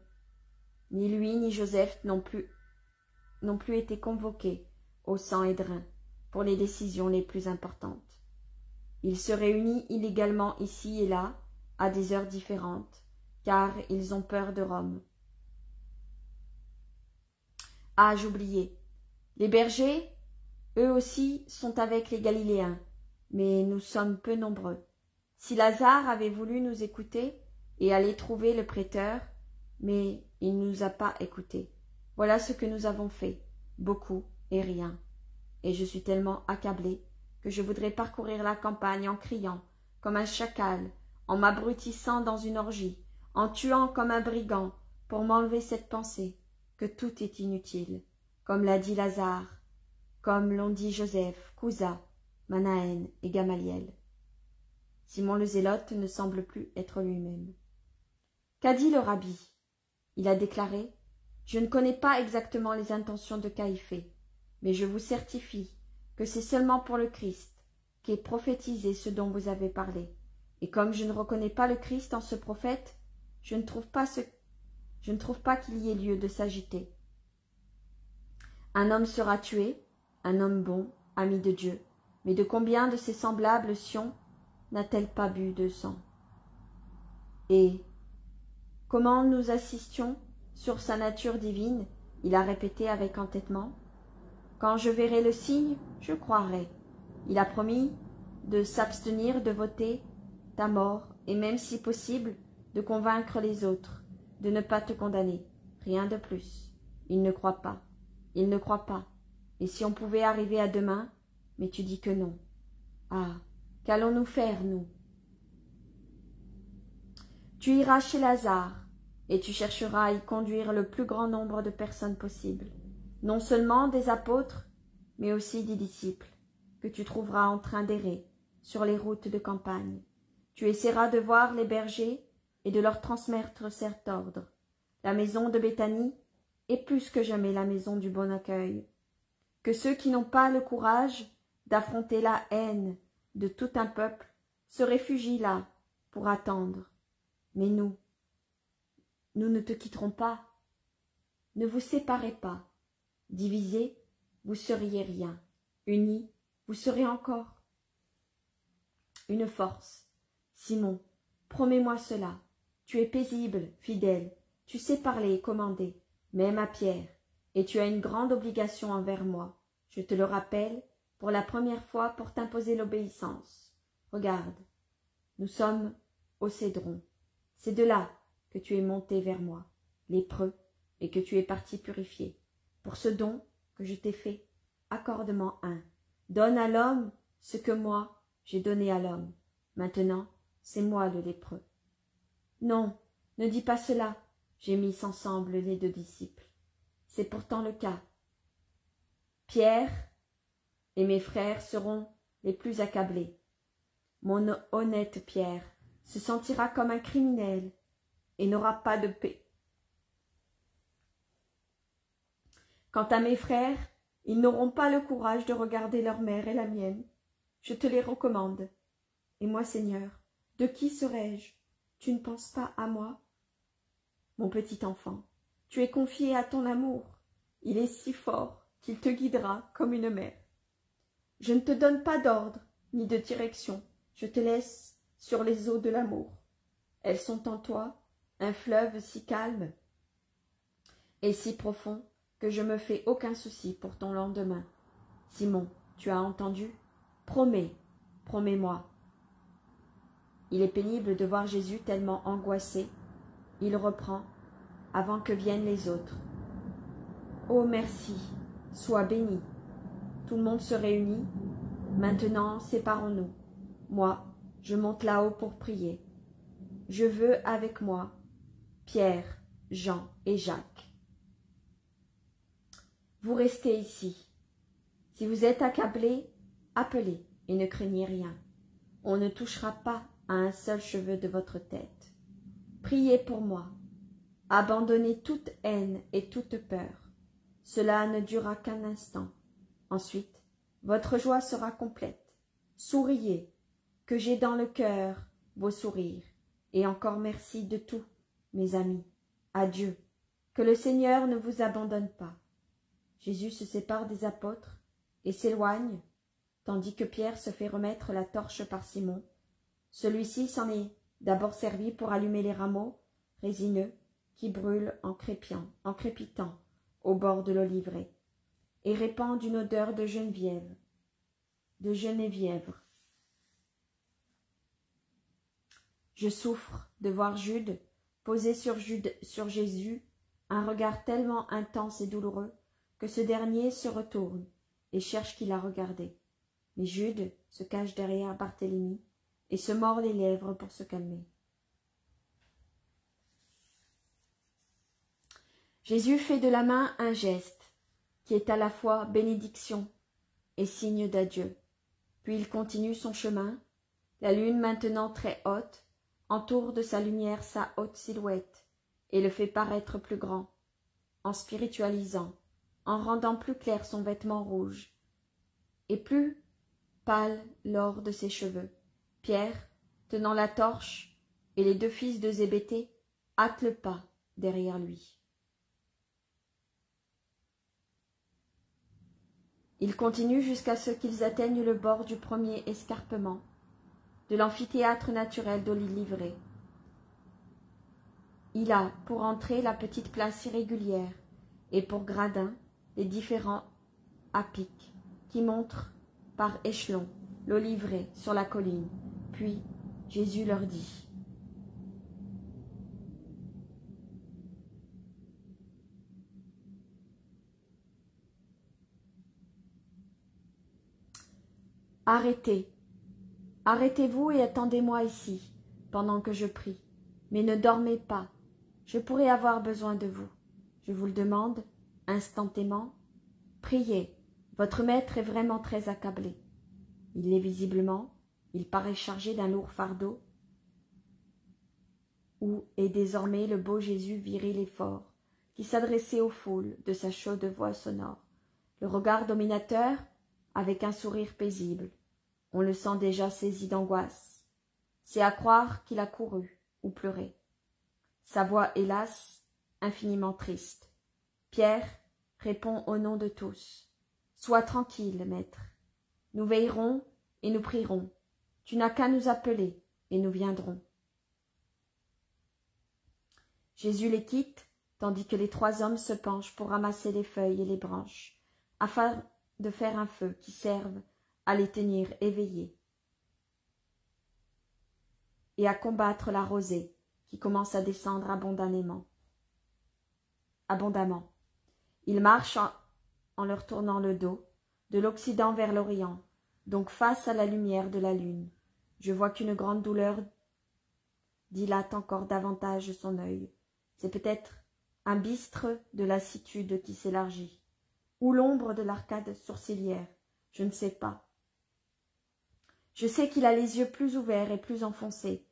ni lui ni Joseph n'ont plus été convoqués au Sanhédrin pour les décisions les plus importantes. Ils se réunissent illégalement ici et là, à des heures différentes, car ils ont peur de Rome. Ah, j'oubliais. Les bergers, eux aussi, sont avec les Galiléens, mais nous sommes peu nombreux. Si Lazare avait voulu nous écouter et aller trouver le prêteur, mais il ne nous a pas écoutés. Voilà ce que nous avons fait, beaucoup et rien. Et je suis tellement accablée que je voudrais parcourir la campagne en criant, comme un chacal, en m'abrutissant dans une orgie, en tuant comme un brigand, pour m'enlever cette pensée, que tout est inutile, comme l'a dit Lazare, comme l'ont dit Joseph, Cousa, Manahen et Gamaliel. Simon le Zélote ne semble plus être lui-même. Qu'a dit le rabbi? Il a déclaré, « Je ne connais pas exactement les intentions de Caïphée, mais je vous certifie que c'est seulement pour le Christ qu'est prophétisé ce dont vous avez parlé. Et comme je ne reconnais pas le Christ en ce prophète, je ne trouve pas qu'il y ait lieu de s'agiter. Un homme sera tué, un homme bon, ami de Dieu, mais de combien de ses semblables Sion n'a-t-elle pas bu de sang? Et comment nous assistions sur sa nature divine, il a répété avec entêtement. Quand je verrai le signe, je croirai. Il a promis de s'abstenir de voter ta mort, et même si possible, de convaincre les autres, de ne pas te condamner. Rien de plus. Il ne croit pas. Il ne croit pas. Et si on pouvait arriver à demain, mais tu dis que non. Ah, qu'allons-nous faire, nous? Tu iras chez Lazare, et tu chercheras à y conduire le plus grand nombre de personnes possible, non seulement des apôtres, mais aussi des disciples, que tu trouveras en train d'errer sur les routes de campagne. Tu essaieras de voir les bergers et de leur transmettre cet ordre. La maison de Béthanie est plus que jamais la maison du bon accueil. Que ceux qui n'ont pas le courage d'affronter la haine de tout un peuple se réfugient là pour attendre. Mais nous ne te quitterons pas. Ne vous séparez pas. Divisés, vous seriez rien. Unis, vous serez encore une force. Simon, promets-moi cela. Tu es paisible, fidèle, tu sais parler et commander, même à Pierre, et tu as une grande obligation envers moi. Je te le rappelle, pour la première fois pour t'imposer l'obéissance. Regarde, nous sommes au Cédron. C'est de là que tu es monté vers moi, lépreux, et que tu es parti purifié. Pour ce don que je t'ai fait, accorde-moi un. Donne à l'homme ce que moi j'ai donné à l'homme. Maintenant, c'est moi le lépreux. Non, ne dis pas cela, gémissent ensemble les deux disciples. C'est pourtant le cas. Pierre et mes frères seront les plus accablés. Mon honnête Pierre se sentira comme un criminel et n'aura pas de paix. Quant à mes frères, ils n'auront pas le courage de regarder leur mère et la mienne. Je te les recommande. Et moi, Seigneur, de qui serais-je? Tu ne penses pas à moi? Mon petit enfant, tu es confié à ton amour. Il est si fort qu'il te guidera comme une mère. Je ne te donne pas d'ordre ni de direction. Je te laisse sur les eaux de l'amour. Elles sont en toi, un fleuve si calme et si profond que je me fais aucun souci pour ton lendemain. Simon, tu as entendu? Promets-moi. Il est pénible de voir Jésus tellement angoissé. Il reprend, avant que viennent les autres. Oh merci, sois béni. Tout le monde se réunit. Maintenant, séparons-nous. Moi, je monte là-haut pour prier. Je veux avec moi Pierre, Jean et Jacques. Vous restez ici. Si vous êtes accablés, appelez et ne craignez rien. On ne touchera pas à un seul cheveu de votre tête. Priez pour moi. Abandonnez toute haine et toute peur. Cela ne durera qu'un instant. Ensuite, votre joie sera complète. Souriez, que j'ai dans le cœur vos sourires. Et encore merci de tout, mes amis. Adieu. Que le Seigneur ne vous abandonne pas. Jésus se sépare des apôtres et s'éloigne, tandis que Pierre se fait remettre la torche par Simon. Celui-ci s'en est d'abord servi pour allumer les rameaux résineux qui brûlent en crépitant au bord de l'olivier, et répandent une odeur de genéviève. Je souffre de voir Jude poser sur Jésus un regard tellement intense et douloureux que ce dernier se retourne et cherche qui l'a regardé. Mais Jude se cache derrière Barthélemy et se mord les lèvres pour se calmer. Jésus fait de la main un geste qui est à la fois bénédiction et signe d'adieu. Puis il continue son chemin. La lune, maintenant très haute, entoure de sa lumière sa haute silhouette et le fait paraître plus grand, en spiritualisant, en rendant plus clair son vêtement rouge, et plus pâle l'or de ses cheveux. Pierre, tenant la torche, et les deux fils de Zébédée hâtent le pas derrière lui. Ils continuent jusqu'à ce qu'ils atteignent le bord du premier escarpement de l'amphithéâtre naturel d'Olivier. Il a pour entrée la petite place irrégulière et pour gradins les différents apics qui montrent par échelons l'olivier sur la colline. Puis Jésus leur dit: Arrêtez, arrêtez-vous et attendez-moi ici, pendant que je prie. Mais ne dormez pas, je pourrais avoir besoin de vous. Je vous le demande, instantanément. Priez, votre maître est vraiment très accablé. Il l'est visiblement, il paraît chargé d'un lourd fardeau. Où est désormais le beau Jésus viril et fort, qui s'adressait aux foules de sa chaude voix sonore, le regard dominateur, avec un sourire paisible. On le sent déjà saisi d'angoisse. C'est à croire qu'il a couru ou pleuré. Sa voix, hélas, infiniment triste. Pierre répond au nom de tous. Sois tranquille, maître. Nous veillerons et nous prierons. Tu n'as qu'à nous appeler, et nous viendrons. » Jésus les quitte, tandis que les 3 hommes se penchent pour ramasser les feuilles et les branches, afin de faire un feu qui serve à les tenir éveillés et à combattre la rosée qui commence à descendre abondamment. Ils marchent en leur tournant le dos, de l'Occident vers l'Orient, donc face à la lumière de la lune. Je vois qu'une grande douleur dilate encore davantage son œil. C'est peut-être un bistre de lassitude qui s'élargit, ou l'ombre de l'arcade sourcilière, je ne sais pas. Je sais qu'il a les yeux plus ouverts et plus enfoncés.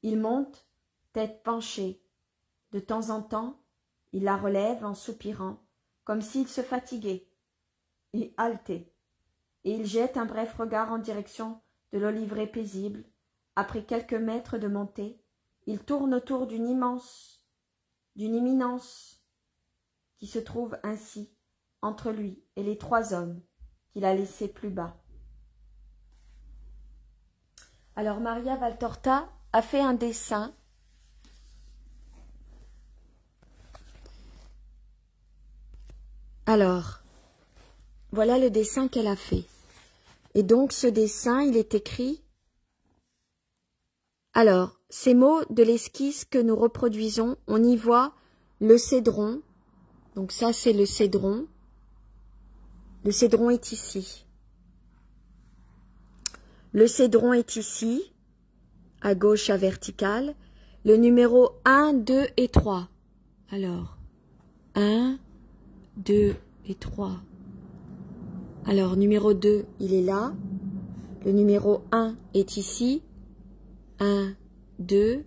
Il monte, tête penchée. De temps en temps, il la relève en soupirant, comme s'il se fatiguait et haletait, et il jette un bref regard en direction de l'oliveraie paisible. Après quelques mètres de montée, il tourne autour d'une éminence qui se trouve ainsi entre lui et les 3 hommes qu'il a laissés plus bas. Alors Maria Valtorta a fait un dessin Alors, voilà le dessin qu'elle a fait. Et donc ce dessin, il est écrit. Alors, ces mots de l'esquisse que nous reproduisons, on y voit le cédron. Donc ça, c'est le cédron. Le cédron est ici. Le cédron est ici, à gauche à verticale. Le numéro 1, 2 et 3. Alors, 1, 2 et 3. Alors, numéro 2, il est là. Le numéro 1 est ici. 1, 2.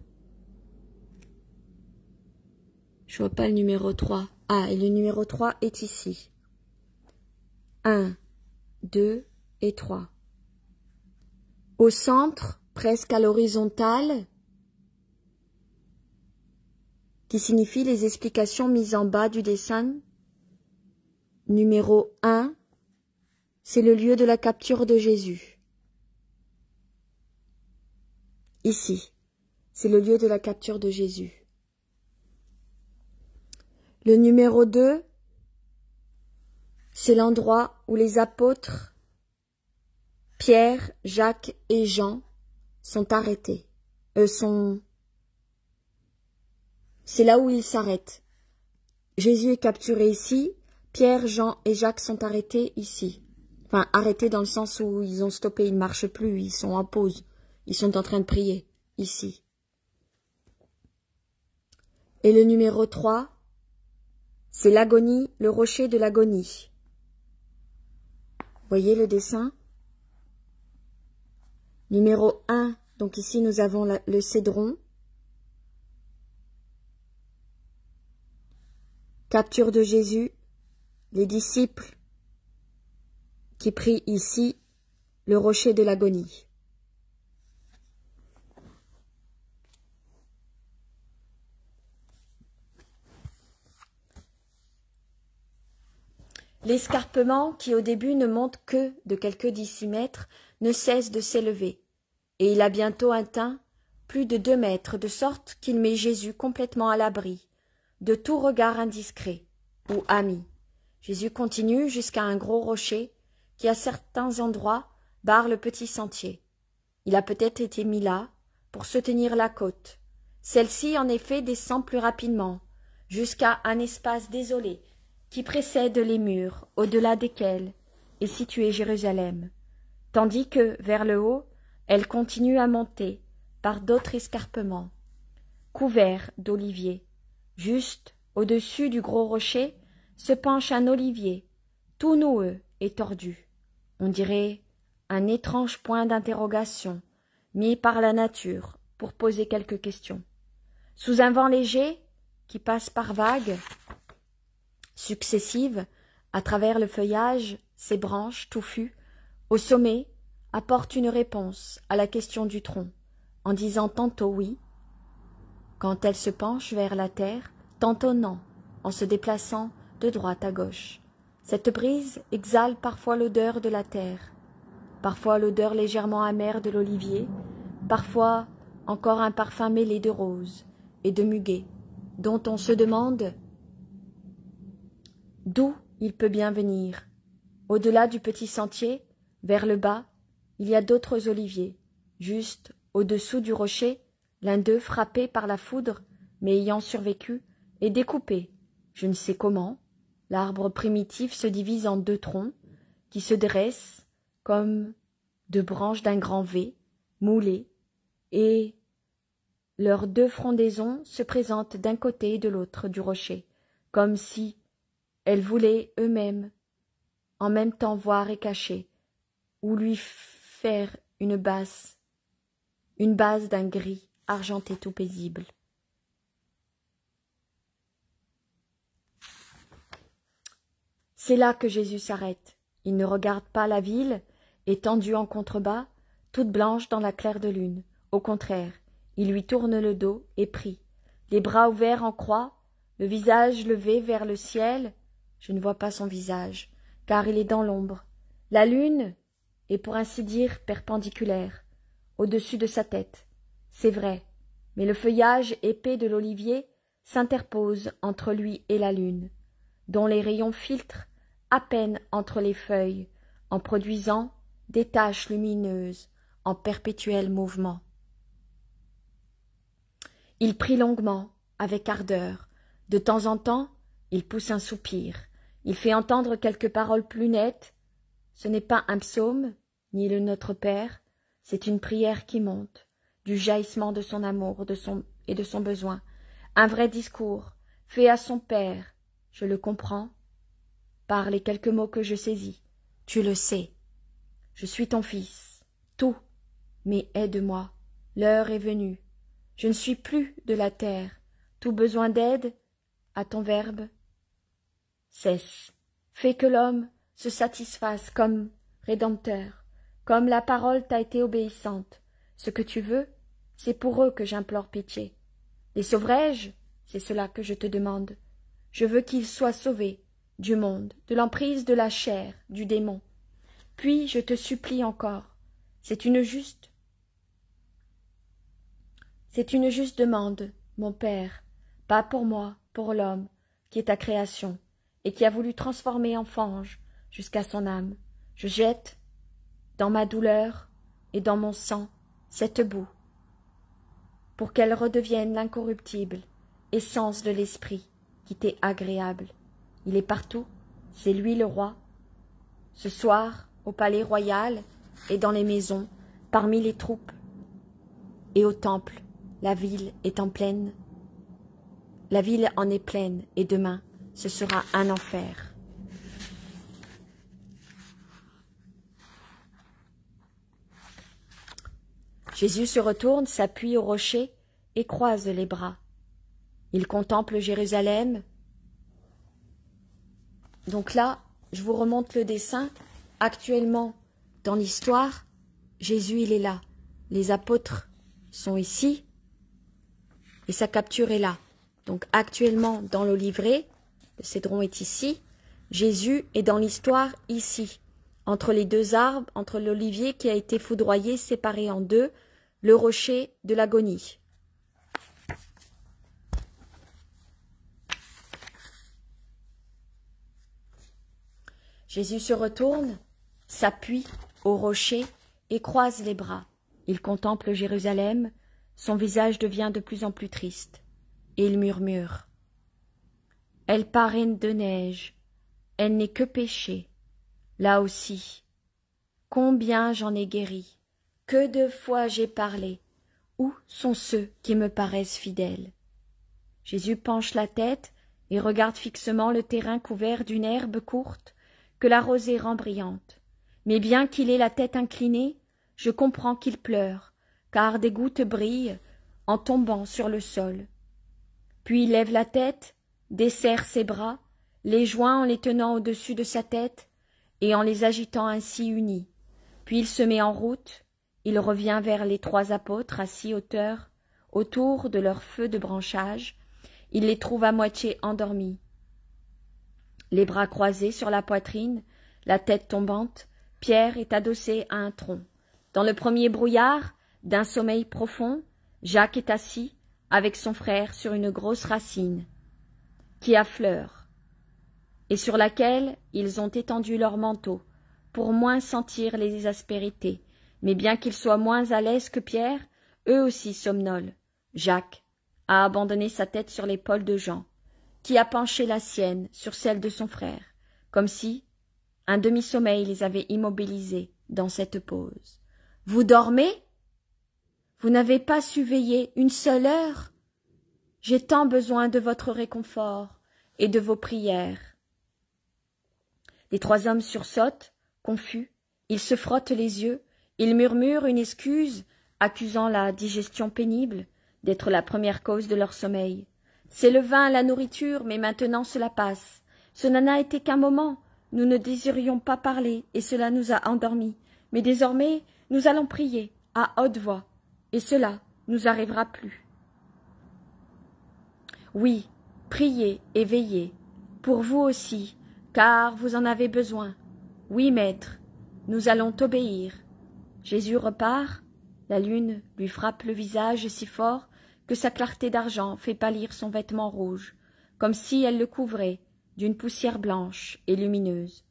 Je vois pas le numéro 3. Ah, et le numéro 3 est ici. 1, 2 et 3. Au centre, presque à l'horizontale, qui signifie les explications mises en bas du dessin. Numéro 1, c'est le lieu de la capture de Jésus. Ici, c'est le lieu de la capture de Jésus. Le numéro 2, c'est l'endroit où les apôtres Pierre, Jacques et Jean sont arrêtés. C'est là où ils s'arrêtent. Jésus est capturé ici, Pierre, Jean et Jacques sont arrêtés ici. Enfin, arrêtés dans le sens où ils ont stoppé, ils ne marchent plus, ils sont en pause. Ils sont en train de prier, ici. Et le numéro 3, c'est l'agonie, le rocher de l'agonie. Voyez le dessin? Numéro 1, donc ici nous avons le cédron. Capture de Jésus, les disciples qui prient ici, le rocher de l'agonie. L'escarpement, qui au début ne monte que de quelques décimètres, ne cesse de s'élever, et il a bientôt atteint plus de 2 mètres, de sorte qu'il met Jésus complètement à l'abri de tout regard indiscret ou ami. Jésus continue jusqu'à un gros rocher qui, à certains endroits, barre le petit sentier. Il a peut-être été mis là pour soutenir la côte. Celle-ci, en effet, descend plus rapidement, jusqu'à un espace désolé qui précède les murs, au-delà desquels est située Jérusalem, tandis que, vers le haut, elle continue à monter par d'autres escarpements, couverts d'oliviers. Juste au-dessus du gros rocher se penche un olivier, tout noueux et tordu. On dirait un étrange point d'interrogation mis par la nature pour poser quelques questions. Sous un vent léger qui passe par vagues successives à travers le feuillage, ses branches touffues, au sommet, apporte une réponse à la question du tronc, en disant tantôt oui, quand elle se penche vers la terre, tantôt non, en se déplaçant de droite à gauche. Cette brise exhale parfois l'odeur de la terre, parfois l'odeur légèrement amère de l'olivier, parfois encore un parfum mêlé de roses et de muguet, dont on se demande d'où il peut bien venir. Au-delà du petit sentier, vers le bas, il y a d'autres oliviers. Juste au-dessous du rocher, l'un d'eux, frappé par la foudre, mais ayant survécu, est découpé. Je ne sais comment. L'arbre primitif se divise en 2 troncs, qui se dressent comme 2 branches d'un grand V, moulées, et leurs 2 frondaisons se présentent d'un côté et de l'autre du rocher, comme si elles voulaient eux-mêmes en même temps voir et cacher, ou lui faire une base d'un gris argenté tout paisible. C'est là que Jésus s'arrête. Il ne regarde pas la ville, étendue en contrebas, toute blanche dans la claire de lune. Au contraire, il lui tourne le dos et prie, les bras ouverts en croix, le visage levé vers le ciel. Je ne vois pas son visage, car il est dans l'ombre. La lune est pour ainsi dire perpendiculaire, au-dessus de sa tête. C'est vrai, mais le feuillage épais de l'olivier s'interpose entre lui et la lune, dont les rayons filtrent à peine entre les feuilles, en produisant des taches lumineuses en perpétuel mouvement. Il prie longuement, avec ardeur. De temps en temps, il pousse un soupir. Il fait entendre quelques paroles plus nettes. Ce n'est pas un psaume, ni le Notre Père, c'est une prière qui monte, du jaillissement de son amour et de son besoin. Un vrai discours, fait à son Père. Je le comprends, par les quelques mots que je saisis. Tu le sais. Je suis ton fils, tout, mais aide-moi. L'heure est venue. Je ne suis plus de la terre. Tout besoin d'aide, à ton verbe, cesse. Fais que l'homme se satisfasse comme Rédempteur, comme la parole t'a été obéissante. Ce que tu veux, c'est pour eux que j'implore pitié. Les sauverai-je? C'est cela que je te demande. Je veux qu'ils soient sauvés du monde, de l'emprise de la chair, du démon. Puis je te supplie encore. C'est une juste demande, mon Père, pas pour moi, pour l'homme, qui est ta création, et qui a voulu transformer en fange jusqu'à son âme. Je jette, dans ma douleur et dans mon sang, cette boue, pour qu'elle redevienne l'incorruptible essence de l'esprit qui t'est agréable. Il est partout, c'est lui le roi. Ce soir, au palais royal et dans les maisons, parmi les troupes et au temple, la ville est en pleine. La ville en est pleine, et demain, ce sera un enfer. Jésus se retourne, s'appuie au rocher et croise les bras. Il contemple Jérusalem. Donc là, je vous remonte le dessin. Actuellement, dans l'histoire, Jésus, il est là. Les apôtres sont ici et sa capture est là. Donc actuellement, dans le livret, le cédron est ici. Jésus est dans l'histoire ici, entre les 2 arbres, entre l'olivier qui a été foudroyé, séparé en 2, le rocher de l'agonie. Jésus se retourne, s'appuie au rocher et croise les bras. Il contemple Jérusalem, son visage devient de plus en plus triste, et il murmure. Elle parraine de neige, elle n'est que péché. Là aussi, combien j'en ai guéri, que de fois j'ai parlé, où sont ceux qui me paraissent fidèles? Jésus penche la tête et regarde fixement le terrain couvert d'une herbe courte que la rosée rend brillante. Mais bien qu'il ait la tête inclinée, je comprends qu'il pleure, car des gouttes brillent en tombant sur le sol. Puis il lève la tête, desserre ses bras, les joint en les tenant au-dessus de sa tête et en les agitant ainsi unis. Puis il se met en route, il revient vers les 3 apôtres assis autour de leur feu de branchage. Il les trouve à moitié endormis. Les bras croisés sur la poitrine, la tête tombante, Pierre est adossé à un tronc. Dans le premier brouillard d'un sommeil profond, Jacques est assis avec son frère sur une grosse racine qui affleure et sur laquelle ils ont étendu leur manteau pour moins sentir les aspérités. Mais bien qu'ils soient moins à l'aise que Pierre, eux aussi somnolent. Jacques a abandonné sa tête sur l'épaule de Jean, qui a penché la sienne sur celle de son frère, comme si un demi-sommeil les avait immobilisés dans cette pause. « Vous dormez ? Vous n'avez pas su veiller une seule heure ? J'ai tant besoin de votre réconfort et de vos prières. » Les trois hommes sursautent, confus, ils se frottent les yeux, ils murmurent une excuse, accusant la digestion pénible d'être la première cause de leur sommeil. C'est le vin, la nourriture, mais maintenant cela passe. Ce n'a été qu'un moment, nous ne désirions pas parler, et cela nous a endormis. Mais désormais, nous allons prier, à haute voix, et cela nous arrivera plus. Oui, priez et veillez, pour vous aussi, car vous en avez besoin. Oui, maître, nous allons t'obéir. Jésus repart, la lune lui frappe le visage si fort que sa clarté d'argent fait pâlir son vêtement rouge, comme si elle le couvrait d'une poussière blanche et lumineuse.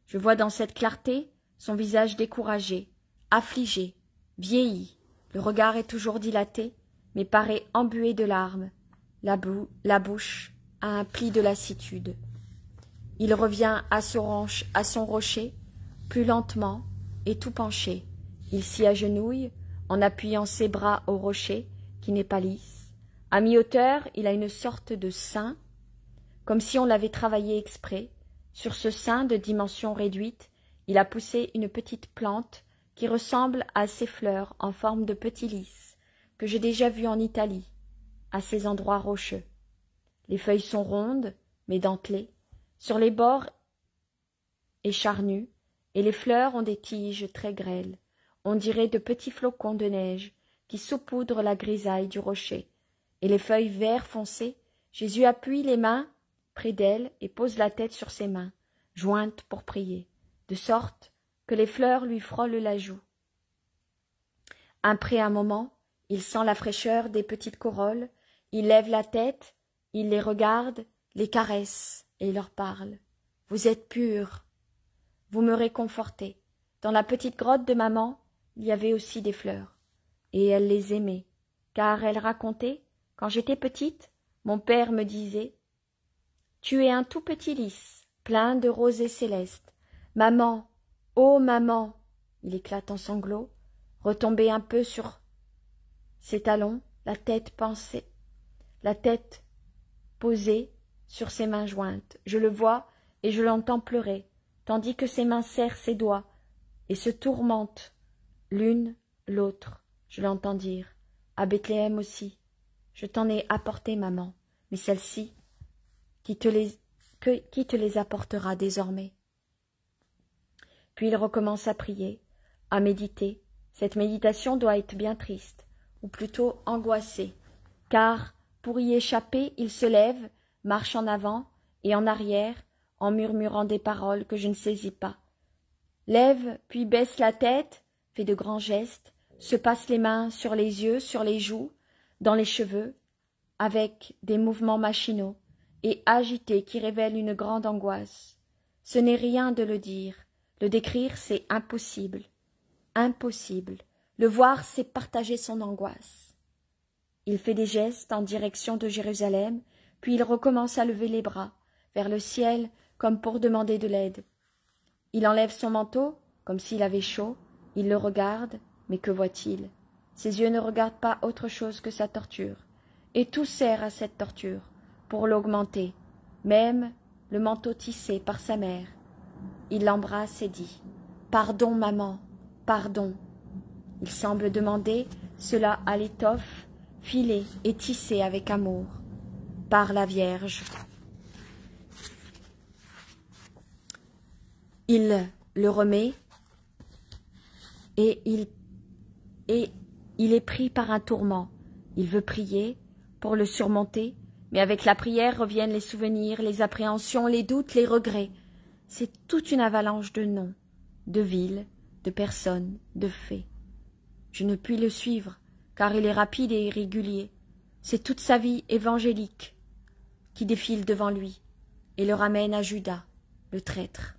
Je vois dans cette clarté son visage découragé, affligé, vieilli, le regard est toujours dilaté, mais paraît embué de larmes, la bouche a un pli de lassitude. Il revient à son rocher, plus lentement et tout penché. Il s'y agenouille, en appuyant ses bras au rocher, qui n'est pas lisse. À mi-hauteur, il a une sorte de sein, comme si on l'avait travaillé exprès. Sur ce sein de dimension réduite, il a poussé une petite plante qui ressemble à ces fleurs en forme de petits lys, que j'ai déjà vues en Italie, à ces endroits rocheux. Les feuilles sont rondes, mais dentelées, sur les bords écharnus, et les fleurs ont des tiges très grêles. On dirait de petits flocons de neige qui saupoudrent la grisaille du rocher. Et les feuilles vert foncé, Jésus appuie les mains près d'elle et pose la tête sur ses mains, jointes pour prier, de sorte que les fleurs lui frôlent la joue. Après un moment, il sent la fraîcheur des petites corolles, il lève la tête, il les regarde, les caresse et leur parle. « Vous êtes purs, vous me réconfortez. Dans la petite grotte de maman, il y avait aussi des fleurs. Et elle les aimait, car elle racontait, quand j'étais petite, mon père me disait « Tu es un tout petit lys, plein de rosées célestes. Maman, oh maman !» Il éclate en sanglots, retombé un peu sur ses talons, la tête posée sur ses mains jointes. Je le vois et je l'entends pleurer, tandis que ses mains serrent ses doigts et se tourmentent l'une l'autre. Je l'entends dire « À Bethléem aussi, je t'en ai apporté, maman, mais celle-ci, qui te les apportera désormais ?» Puis il recommence à prier, à méditer. Cette méditation doit être bien triste, ou plutôt angoissée, car pour y échapper, il se lève, marche en avant et en arrière, en murmurant des paroles que je ne saisis pas. Lève, puis baisse la tête, fait de grands gestes, se passe les mains sur les yeux, sur les joues, dans les cheveux, avec des mouvements machinaux et agités qui révèlent une grande angoisse. Ce n'est rien de le dire, le décrire c'est impossible. Impossible. Le voir c'est partager son angoisse. Il fait des gestes en direction de Jérusalem, puis il recommence à lever les bras vers le ciel comme pour demander de l'aide. Il enlève son manteau, comme s'il avait chaud, il le regarde, mais que voit-il? Ses yeux ne regardent pas autre chose que sa torture, et tout sert à cette torture, pour l'augmenter, même le manteau tissé par sa mère. Il l'embrasse et dit « Pardon, maman, pardon !» Il semble demander cela à l'étoffe, filée et tissée avec amour, par la Vierge. Il le remet et il est pris par un tourment. Il veut prier pour le surmonter, Mais avec la prière reviennent les souvenirs, les appréhensions, les doutes, les regrets. C'est toute une avalanche de noms, de villes, de personnes, de faits. Je ne puis le suivre, car il est rapide et irrégulier. C'est toute sa vie évangélique qui défile devant lui et le ramène à Judas, le traître.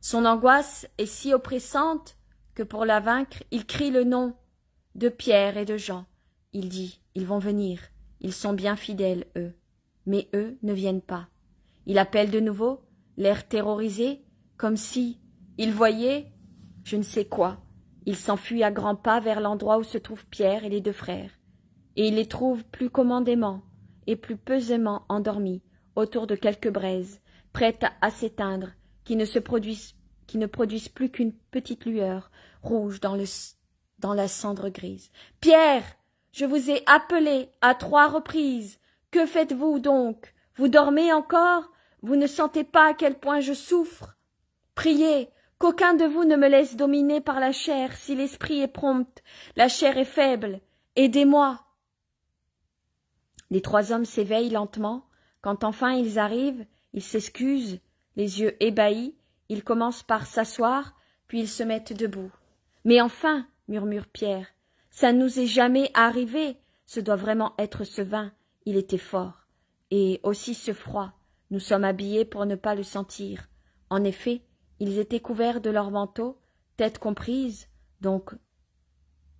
Son angoisse est si oppressante que pour la vaincre, il crie le nom de Pierre et de Jean. Il dit, ils vont venir, ils sont bien fidèles, eux. Mais eux ne viennent pas. Il appelle de nouveau, l'air terrorisé, comme si il voyait je ne sais quoi. Il s'enfuit à grands pas vers l'endroit où se trouvent Pierre et les deux frères. Et il les trouve plus commodément et plus pesamment endormis autour de quelques braises, prêtes à s'éteindre, qui ne produisent plus qu'une petite lueur rouge dans la cendre grise. « Pierre, je vous ai appelé à 3 reprises. Que faites-vous donc? Vous dormez encore? Vous ne sentez pas à quel point je souffre? Priez, qu'aucun de vous ne me laisse dominer par la chair. Si l'esprit est prompt, la chair est faible. Aidez-moi. » Les 3 hommes s'éveillent lentement. Quand enfin ils arrivent, ils s'excusent, les yeux ébahis. Ils commencent par s'asseoir, puis ils se mettent debout. « Mais enfin, murmure Pierre, ça ne nous est jamais arrivé. Ce doit vraiment être ce vin. Il était fort. Et aussi ce froid. Nous sommes habillés pour ne pas le sentir. En effet, ils étaient couverts de leurs manteaux, tête comprise, donc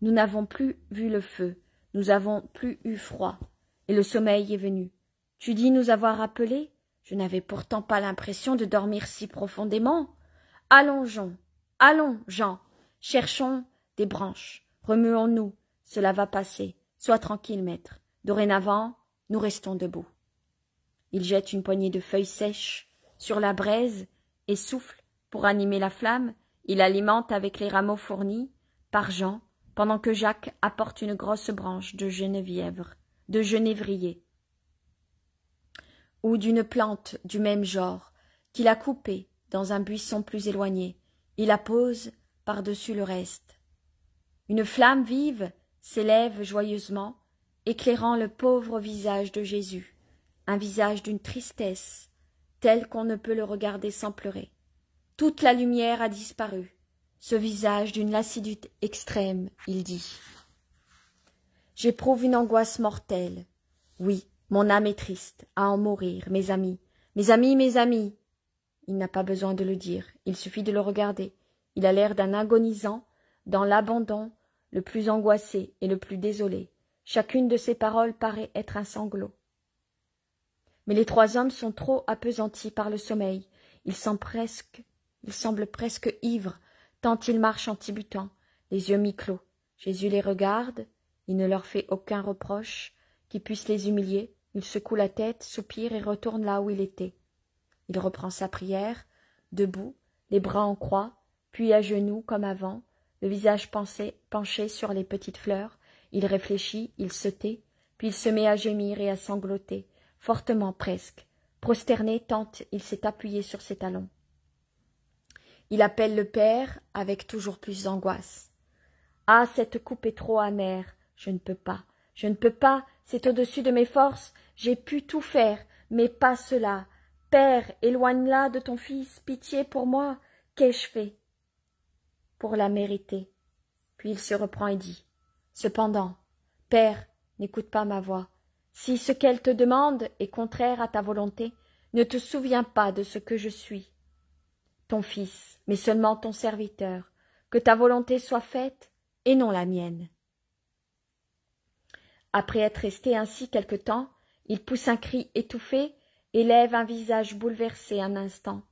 nous n'avons plus vu le feu, nous avons plus eu froid, et le sommeil est venu. Tu dis nous avoir appelés? Je n'avais pourtant pas l'impression de dormir si profondément. Allons, Jean, cherchons des branches, remuons-nous, cela va passer. Sois tranquille, maître. Dorénavant, nous restons debout. Il jette une poignée de feuilles sèches sur la braise et souffle pour animer la flamme. Il alimente avec les rameaux fournis par Jean, pendant que Jacques apporte une grosse branche de genévrier, ou d'une plante du même genre, qu'il a coupée dans un buisson plus éloigné. Il la pose par-dessus le reste. Une flamme vive s'élève joyeusement, éclairant le pauvre visage de Jésus, un visage d'une tristesse, tel qu'on ne peut le regarder sans pleurer. Toute la lumière a disparu, ce visage d'une lassitude extrême, il dit. J'éprouve une angoisse mortelle. Oui, mon âme est triste, à en mourir, mes amis, mes amis, mes amis. Il n'a pas besoin de le dire, il suffit de le regarder. Il a l'air d'un agonisant, dans l'abandon, le plus angoissé et le plus désolé. Chacune de ses paroles paraît être un sanglot. Mais les 3 hommes sont trop appesantis par le sommeil. Ils semblent presque ivres, tant ils marchent en tiboutant, les yeux mi-clos. Jésus les regarde, il ne leur fait aucun reproche qui puisse les humilier. Il secoue la tête, soupire et retourne là où il était. Il reprend sa prière, debout, les bras en croix, puis à genoux comme avant, le visage penché sur les petites fleurs. Il réfléchit, il se tait, puis il se met à gémir et à sangloter, fortement presque, prosterné tant il s'est appuyé sur ses talons. Il appelle le Père avec toujours plus d'angoisse. « Ah, cette coupe est trop amère, je ne peux pas, c'est au-dessus de mes forces, j'ai pu tout faire, mais pas cela. Père, éloigne-la de ton fils, pitié pour moi, qu'ai-je fait pour la mériter ?» Puis il se reprend et dit, « Cependant, Père, n'écoute pas ma voix. Si ce qu'elle te demande est contraire à ta volonté, ne te souviens pas de ce que je suis, ton fils, mais seulement ton serviteur. Que ta volonté soit faite, et non la mienne. » Après être resté ainsi quelque temps, il pousse un cri étouffé et lève un visage bouleversé un instant.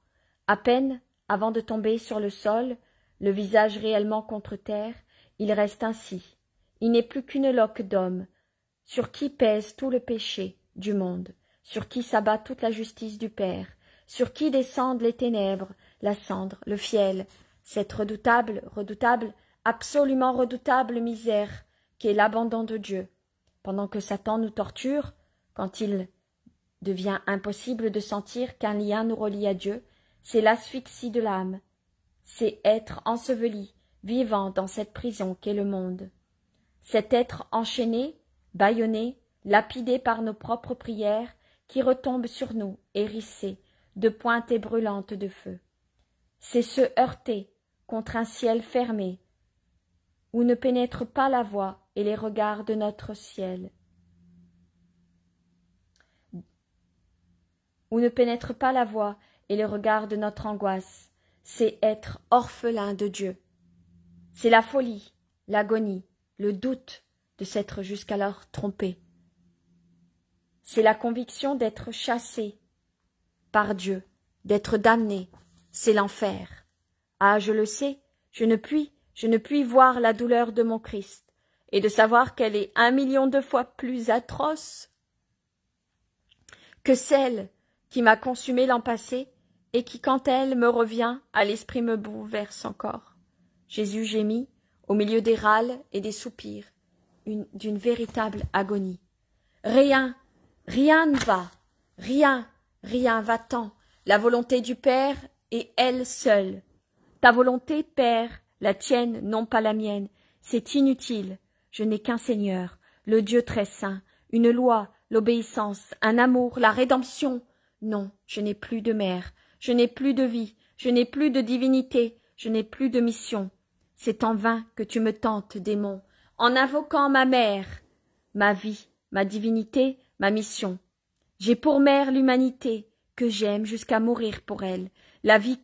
À peine, avant de tomber sur le sol, le visage réellement contre terre, il reste ainsi. Il n'est plus qu'une loque d'homme, sur qui pèse tout le péché du monde, sur qui s'abat toute la justice du Père, sur qui descendent les ténèbres, la cendre, le fiel, cette redoutable, absolument redoutable misère qu'est l'abandon de Dieu. Pendant que Satan nous torture, quand il devient impossible de sentir qu'un lien nous relie à Dieu, c'est l'asphyxie de l'âme, c'est être enseveli, vivant dans cette prison qu'est le monde. Cet être enchaîné, bâillonné, lapidés par nos propres prières, qui retombent sur nous, hérissés de pointes et brûlantes de feu. C'est se heurter contre un ciel fermé, où ne pénètre pas la voix et les regards de notre ciel, où ne pénètre pas la voix et les regards de notre angoisse, c'est être orphelin de Dieu. C'est la folie, l'agonie, le doute de s'être jusqu'alors trompé. C'est la conviction d'être chassé par Dieu, d'être damné, c'est l'enfer. Ah, je le sais, je ne puis voir la douleur de mon Christ, et de savoir qu'elle est 1 million de fois plus atroce que celle qui m'a consumé l'an passé, et qui, quand elle me revient, à l'esprit me bouleverse encore. Jésus gémit, au milieu des râles et des soupirs, d'une véritable agonie. Rien ne va, rien va-t'en. La volonté du Père est elle seule. Ta volonté, Père, la tienne, non pas la mienne. C'est inutile. Je n'ai qu'un Seigneur, le Dieu très saint, une loi, l'obéissance, un amour, la rédemption. Non, je n'ai plus de mère, je n'ai plus de vie, je n'ai plus de divinité, je n'ai plus de mission. C'est en vain que tu me tentes, démon, en invoquant ma mère, ma vie, ma divinité, ma mission. J'ai pour mère l'humanité, que j'aime jusqu'à mourir pour elle. La vie,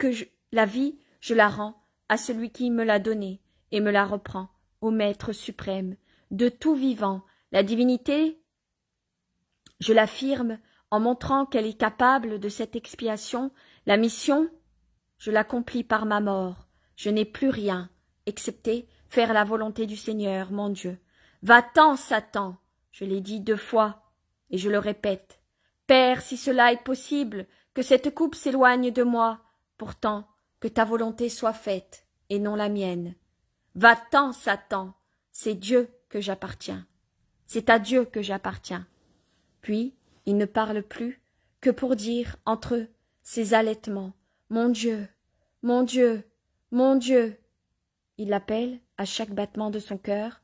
je la rends à celui qui me l'a donnée et me la reprend, au Maître suprême, de tout vivant. La divinité, je l'affirme en montrant qu'elle est capable de cette expiation. La mission, je l'accomplis par ma mort. Je n'ai plus rien, excepté faire la volonté du Seigneur, mon Dieu. Va-t'en, Satan, je l'ai dit 2 fois, et je le répète. Père, si cela est possible, que cette coupe s'éloigne de moi, pourtant que ta volonté soit faite, et non la mienne. Va-t'en, Satan, c'est Dieu que j'appartiens. C'est à Dieu que j'appartiens. Puis, il ne parle plus que pour dire entre ses halètements, mon Dieu, mon Dieu, mon Dieu. Il l'appelle à chaque battement de son cœur,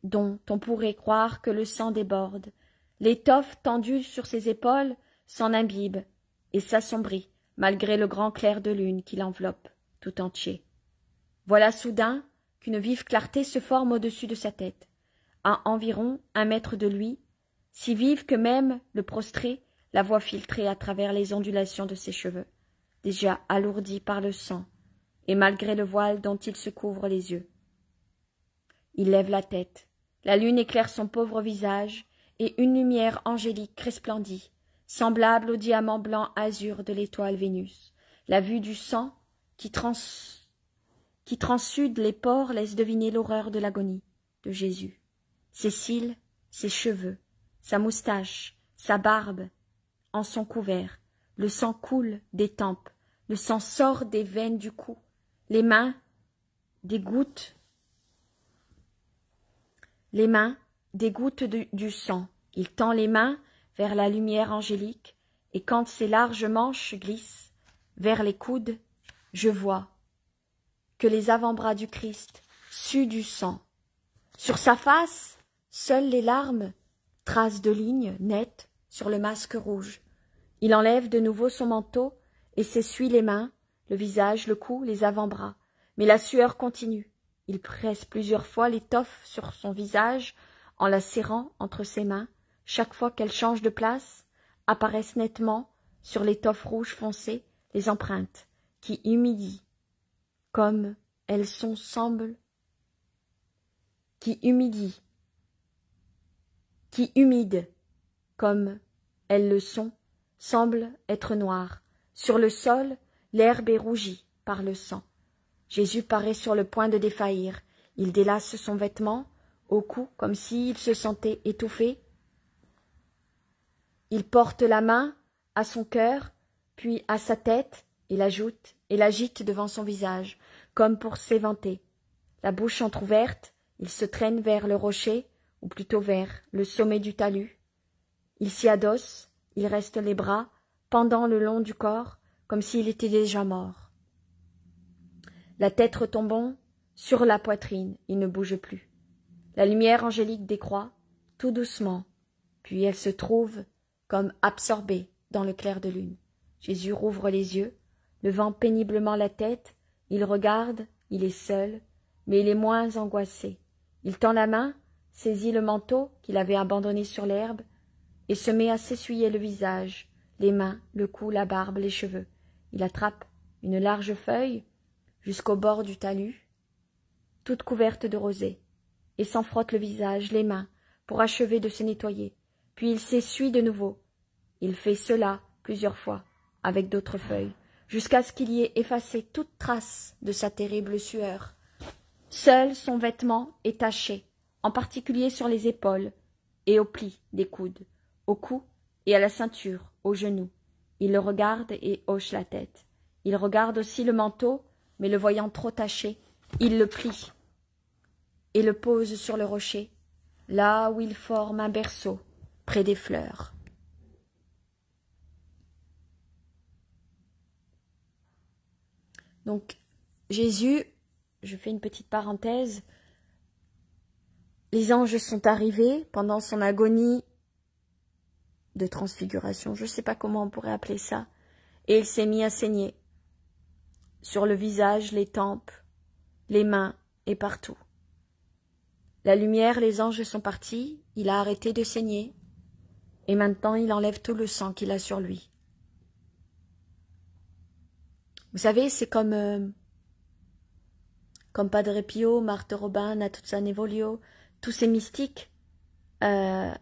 dont on pourrait croire que le sang déborde. L'étoffe tendue sur ses épaules s'en imbibe et s'assombrit, malgré le grand clair de lune qui l'enveloppe tout entier. Voilà soudain qu'une vive clarté se forme au-dessus de sa tête, à environ 1 mètre de lui, si vive que même le prostré la voit filtrer à travers les ondulations de ses cheveux, déjà alourdis par le sang, et malgré le voile dont il se couvre les yeux. Il lève la tête, la lune éclaire son pauvre visage, et une lumière angélique resplendit, semblable au diamant blanc azur de l'étoile Vénus. La vue du sang qui transsude les pores laisse deviner l'horreur de l'agonie de Jésus. Ses cils, ses cheveux, sa moustache, sa barbe en sont couverts. Le sang coule des tempes, le sang sort des veines du cou. Les mains, des gouttes du sang. Il tend les mains vers la lumière angélique, et quand ses larges manches glissent vers les coudes, je vois que les avant-bras du Christ suent du sang. Sur sa face, seules les larmes tracent de lignes nettes sur le masque rouge. Il enlève de nouveau son manteau et s'essuie les mains, le visage, le cou, les avant-bras. Mais la sueur continue. Il presse plusieurs fois l'étoffe sur son visage en la serrant entre ses mains. Chaque fois qu'elle change de place, apparaissent nettement sur l'étoffe rouge foncé les empreintes qui humident comme elles sont semblent, qui humident comme elles le sont, semblent être noires. Sur le sol, l'herbe est rougie par le sang. Jésus paraît sur le point de défaillir. Il délace son vêtement au cou comme s'il se sentait étouffé. Il porte la main à son cœur, puis à sa tête, et l'agite devant son visage, comme pour s'éventer. La bouche entr'ouverte, il se traîne vers le rocher, ou plutôt vers le sommet du talus. Il s'y adosse, il reste les bras pendant le long du corps, comme s'il était déjà mort. La tête retombant sur la poitrine, il ne bouge plus. La lumière angélique décroît, tout doucement, puis elle se trouve comme absorbée dans le clair de lune. Jésus rouvre les yeux, levant péniblement la tête, il regarde, il est seul, mais il est moins angoissé. Il tend la main, saisit le manteau qu'il avait abandonné sur l'herbe, et se met à s'essuyer le visage, les mains, le cou, la barbe, les cheveux. Il attrape une large feuille jusqu'au bord du talus, toute couverte de rosée, et s'en frotte le visage, les mains, pour achever de se nettoyer. Puis il s'essuie de nouveau. Il fait cela plusieurs fois, avec d'autres feuilles, jusqu'à ce qu'il y ait effacé toute trace de sa terrible sueur. Seul son vêtement est taché, en particulier sur les épaules et aux plis des coudes, au cou et à la ceinture, aux genoux. Il le regarde et hoche la tête. Il regarde aussi le manteau, mais le voyant trop taché, il le plie et le pose sur le rocher, là où il forme un berceau, près des fleurs. Donc, Jésus, je fais une petite parenthèse, les anges sont arrivés pendant son agonie de transfiguration, je ne sais pas comment on pourrait appeler ça, et il s'est mis à saigner sur le visage, les tempes, les mains et partout. La lumière, les anges sont partis, il a arrêté de saigner, et maintenant il enlève tout le sang qu'il a sur lui. Vous savez, c'est comme Padre Pio, Marthe Robin, Natuzza Nevolio, tous ces mystiques, Saint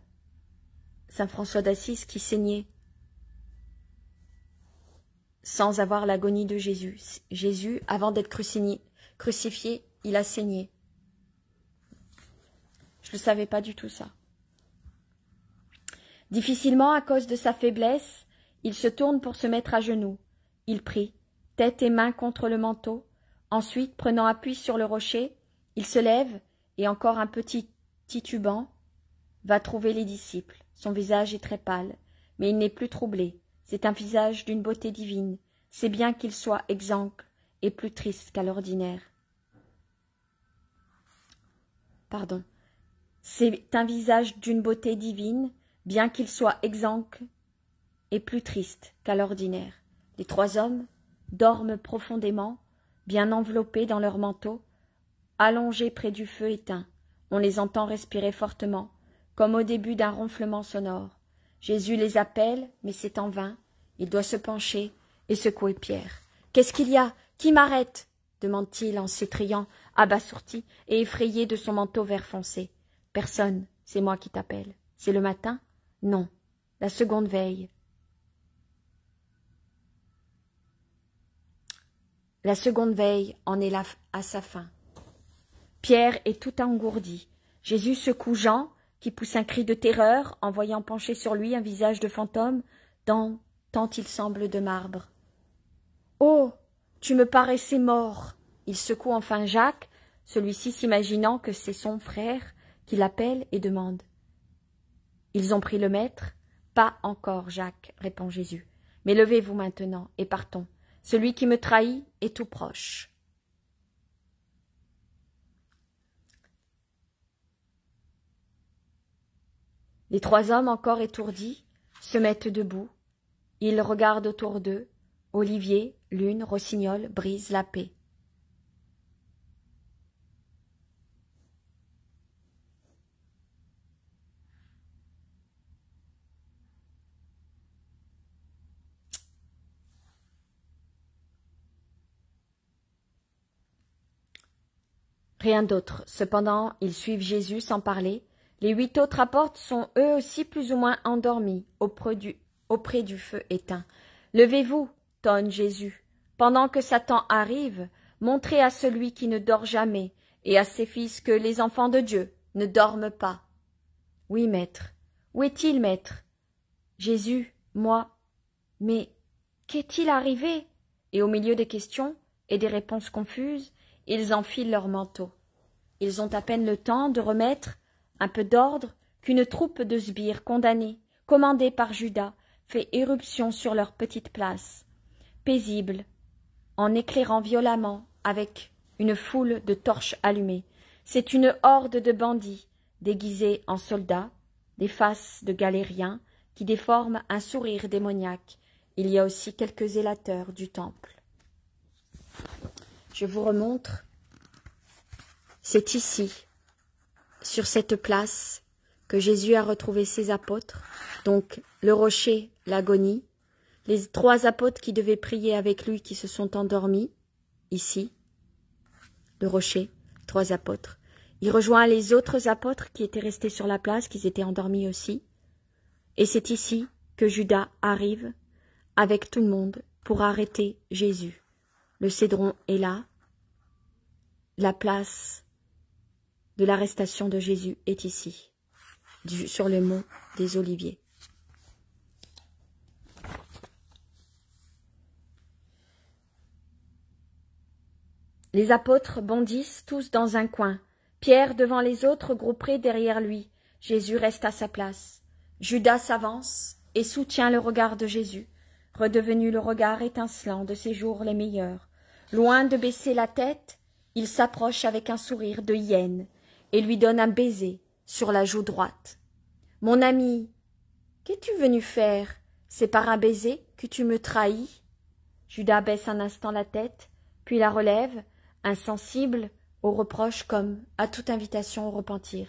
François d'Assise qui saignait sans avoir l'agonie de Jésus. Jésus, avant d'être crucifié, il a saigné. Je ne savais pas du tout ça. Difficilement, à cause de sa faiblesse, il se tourne pour se mettre à genoux. Il prie, tête et mains contre le manteau. Ensuite, prenant appui sur le rocher, il se lève et, encore un petit titubant, va trouver les disciples. Son visage est très pâle, mais il n'est plus troublé. C'est un visage d'une beauté divine. C'est bien qu'il soit exsangue et plus triste qu'à l'ordinaire. Pardon. C'est un visage d'une beauté divine, bien qu'il soit exsangue et plus triste qu'à l'ordinaire. Les trois hommes dorment profondément, bien enveloppés dans leurs manteaux, allongés près du feu éteint. On les entend respirer fortement, comme au début d'un ronflement sonore. Jésus les appelle, mais c'est en vain. Il doit se pencher et secouer Pierre. « Qu'est-ce qu'il y a? Qui m'arrête » demande-t-il en s'étriant, abasourdi et effrayé de son manteau vert foncé. « Personne, c'est moi qui t'appelle. C'est le matin? Non, la seconde veille. » La seconde veille en est là à sa fin. Pierre est tout engourdi. Jésus secoue Jean, qui pousse un cri de terreur en voyant pencher sur lui un visage de fantôme, tant il semble de marbre. « Oh, tu me paraissais mort !» Il secoue enfin Jacques, celui-ci s'imaginant que c'est son frère, qui l'appelle et demande. « Ils ont pris le maître ?»« Pas encore, Jacques, répond Jésus. Mais levez-vous maintenant et partons. Celui qui me trahit est tout proche. » Les trois hommes, encore étourdis, se mettent debout. Ils regardent autour d'eux. Olivier, Lune, Rossignol brisent la paix. Rien d'autre. Cependant, ils suivent Jésus sans parler. Les 8 autres apôtres sont eux aussi plus ou moins endormis auprès du feu éteint. « Levez-vous » tonne Jésus. « Pendant que Satan arrive, montrez à celui qui ne dort jamais et à ses fils que les enfants de Dieu ne dorment pas. »« Oui, maître. Où est-il, maître ?»« Jésus, moi. Mais qu'est-il arrivé ?» Et au milieu des questions et des réponses confuses, ils enfilent leurs manteaux. Ils ont à peine le temps de remettre un peu d'ordre qu'une troupe de sbires condamnés, commandés par Judas, fait éruption sur leur petite place, paisible, en éclairant violemment avec une foule de torches allumées. C'est une horde de bandits déguisés en soldats, des faces de galériens qui déforment un sourire démoniaque. Il y a aussi quelques zélateurs du temple. Je vous remontre. C'est ici, sur cette place, que Jésus a retrouvé ses apôtres. Donc, le rocher, l'agonie. Les 3 apôtres qui devaient prier avec lui qui se sont endormis, ici. Le rocher, 3 apôtres. Il rejoint les autres apôtres qui étaient restés sur la place, qui étaient endormis aussi. Et c'est ici que Judas arrive avec tout le monde pour arrêter Jésus. Le cédron est là. La place de l'arrestation de Jésus est ici, sur le mont des Oliviers. Les apôtres bondissent tous dans un coin. Pierre devant les autres, groupés derrière lui. Jésus reste à sa place. Judas s'avance et soutient le regard de Jésus, redevenu le regard étincelant de ses jours les meilleurs. Loin de baisser la tête, il s'approche avec un sourire de hyène et lui donne un baiser sur la joue droite. « Mon ami, qu'es-tu venu faire? C'est par un baiser que tu me trahis ?» Judas baisse un instant la tête, puis la relève, insensible aux reproches comme à toute invitation au repentir.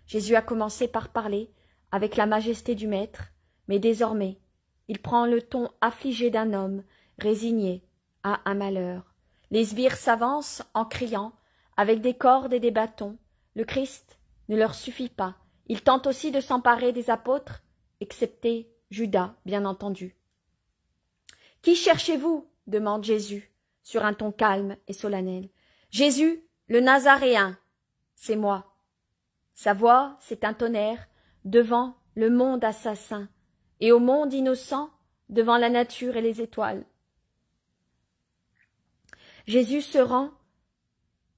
Jésus a commencé par parler avec la majesté du Maître, mais désormais, il prend le ton affligé d'un homme, résigné à un malheur. Les sbires s'avancent en criant, avec des cordes et des bâtons. Le Christ ne leur suffit pas. Ils tentent aussi de s'emparer des apôtres, excepté Judas, bien entendu. « Qui cherchez-vous » demande Jésus, sur un ton calme et solennel. « Jésus, le Nazaréen, c'est moi. » Sa voix, c'est un tonnerre devant le monde assassin et au monde innocent devant la nature et les étoiles. Jésus se rend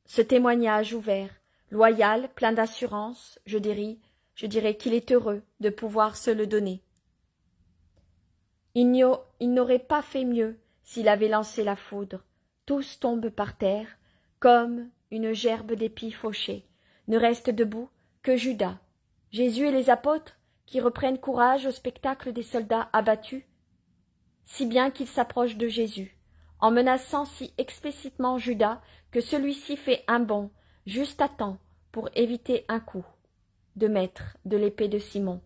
ce témoignage ouvert, loyal, plein d'assurance, je dirais qu'il est heureux de pouvoir se le donner. Il n'aurait pas fait mieux s'il avait lancé la foudre. Tous tombent par terre, comme une gerbe d'épis fauchés. Ne reste debout que Judas. Jésus et les apôtres qui reprennent courage au spectacle des soldats abattus, si bien qu'ils s'approchent de Jésus, en menaçant si explicitement Judas que celui-ci fait un bond, juste à temps, pour éviter un coup de maître de l'épée de Simon.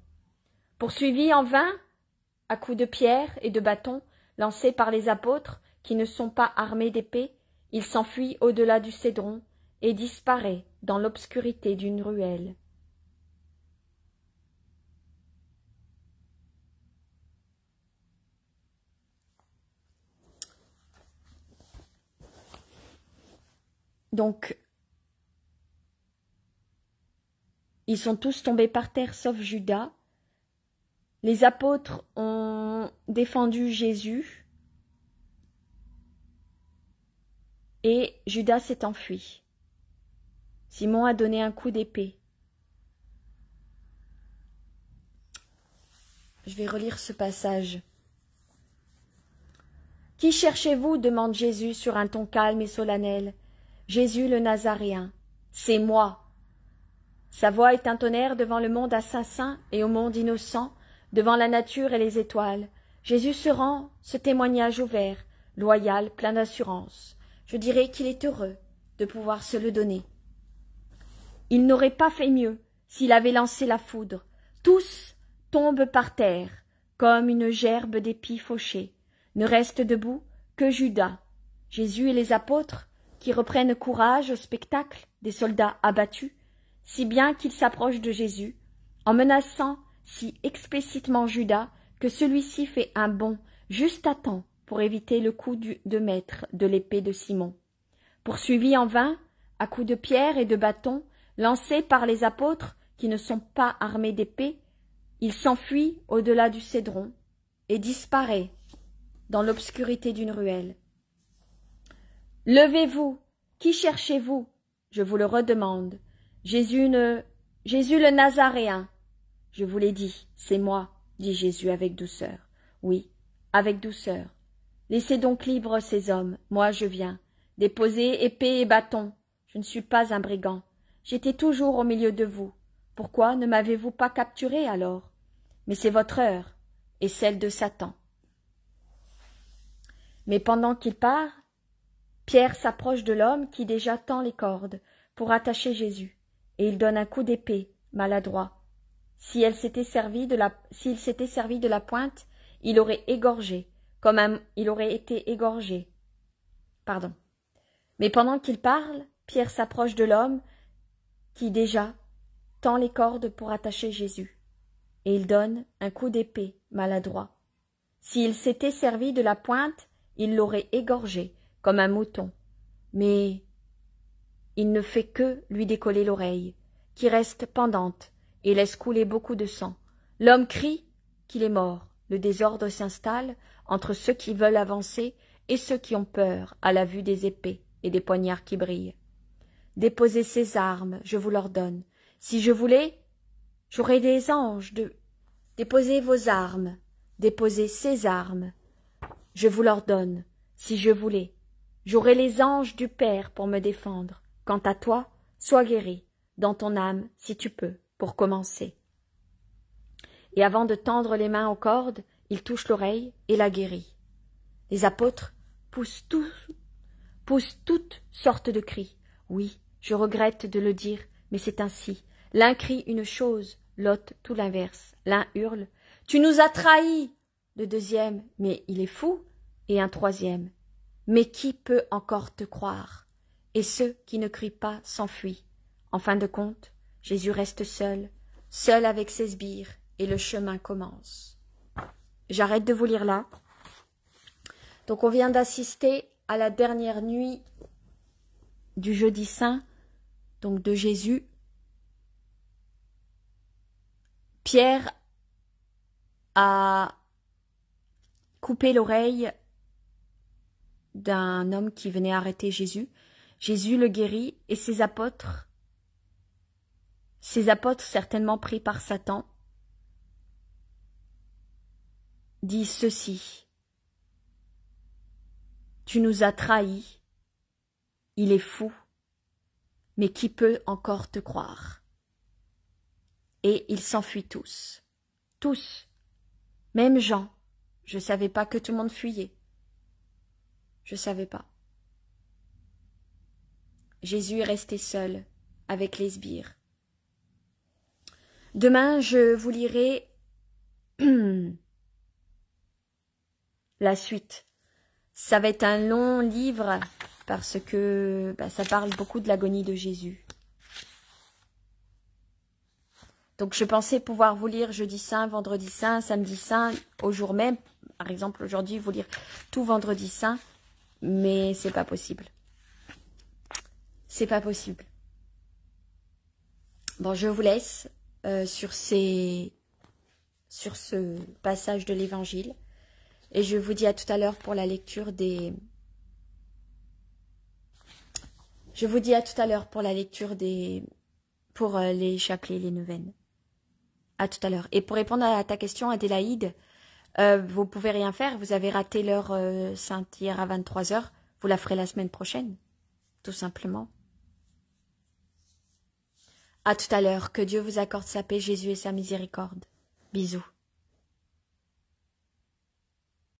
Poursuivi en vain, à coups de pierre et de bâton, lancés par les apôtres qui ne sont pas armés d'épée, il s'enfuit au-delà du cédron et disparaît dans l'obscurité d'une ruelle. Donc, ils sont tous tombés par terre sauf Judas. Les apôtres ont défendu Jésus et Judas s'est enfui. Simon a donné un coup d'épée. Je vais relire ce passage. « Qui cherchez-vous » demande Jésus sur un ton calme et solennel. « Jésus le Nazaréen, c'est moi. » Sa voix est un tonnerre devant le monde assassin et au monde innocent, devant la nature et les étoiles. Jésus se rend ce témoignage ouvert, loyal, plein d'assurance. Je dirais qu'il est heureux de pouvoir se le donner. Il n'aurait pas fait mieux s'il avait lancé la foudre. Tous tombent par terre, comme une gerbe d'épis fauchés. Ne reste debout que Judas. Jésus et les apôtres, qui reprennent courage au spectacle des soldats abattus, si bien qu'ils s'approchent de Jésus, en menaçant si explicitement Judas que celui-ci fait un bond juste à temps pour éviter le coup de maître de l'épée de Simon. Poursuivi en vain, à coups de pierre et de bâton, lancés par les apôtres qui ne sont pas armés d'épée, il s'enfuit au-delà du cédron et disparaît dans l'obscurité d'une ruelle. « Levez-vous, qui cherchez-vous » je vous le redemande. Jésus le Nazaréen. Je vous l'ai dit, c'est moi, dit Jésus avec douceur. Oui, avec douceur. Laissez donc libres ces hommes, moi je viens. Déposez épée et bâton. Je ne suis pas un brigand. J'étais toujours au milieu de vous. Pourquoi ne m'avez-vous pas capturé alors? Mais c'est votre heure et celle de Satan. » Mais pendant qu'il part, Pierre s'approche de l'homme qui déjà tend les cordes pour attacher Jésus, et il donne un coup d'épée maladroit. S'il s'était servi de la pointe, il aurait été égorgé. Pardon. Mais pendant qu'il parle, Pierre s'approche de l'homme qui déjà tend les cordes pour attacher Jésus, et il donne un coup d'épée maladroit. S'il s'était servi de la pointe, il l'aurait égorgé comme un mouton, mais il ne fait que lui décoller l'oreille, qui reste pendante et laisse couler beaucoup de sang. L'homme crie qu'il est mort. Le désordre s'installe entre ceux qui veulent avancer et ceux qui ont peur à la vue des épées et des poignards qui brillent. « Déposez ces armes, je vous l'ordonne. Si je voulais, j'aurais des anges de... Déposez vos armes, déposez ces armes. Je vous l'ordonne. Si je voulais, j'aurais les anges du Père pour me défendre. Quant à toi, sois guéri, dans ton âme, si tu peux, pour commencer. » Et avant de tendre les mains aux cordes, il touche l'oreille et la guérit. Les apôtres poussent toutes sortes de cris. Oui, je regrette de le dire, mais c'est ainsi. L'un crie une chose, l'autre tout l'inverse. L'un hurle « Tu nous as trahis !» Le deuxième « Mais il est fou !» Et un troisième « Mais qui peut encore te croire ?» Et ceux qui ne crient pas s'enfuient. En fin de compte, Jésus reste seul avec ses sbires, et le chemin commence. J'arrête de vous lire là. Donc on vient d'assister à la dernière nuit du jeudi saint, donc de Jésus. Pierre a coupé l'oreille d'un homme qui venait arrêter Jésus. Jésus le guérit et ses apôtres certainement pris par Satan, disent ceci: « Tu nous as trahis, il est fou, mais qui peut encore te croire ?» Et ils s'enfuient tous, même Jean. Je ne savais pas que tout le monde fuyait. Je ne savais pas. Jésus est resté seul avec les sbires. Demain, je vous lirai la suite. Ça va être un long livre parce que ça parle beaucoup de l'agonie de Jésus. Donc je pensais pouvoir vous lire jeudi saint, vendredi saint, samedi saint, au jour même. Par exemple, aujourd'hui, vous lire tout vendredi saint, mais c'est pas possible. C'est pas possible. Bon, je vous laisse sur ce passage de l'Évangile. Et je vous dis à tout à l'heure pour la lecture des... pour les chapelets, les neuvaines. À tout à l'heure. Et pour répondre à ta question, Adélaïde, vous pouvez rien faire. Vous avez raté l'heure sainte hier à 23h. Vous la ferez la semaine prochaine. Tout simplement. À tout à l'heure. Que Dieu vous accorde sa paix, Jésus et sa miséricorde. Bisous.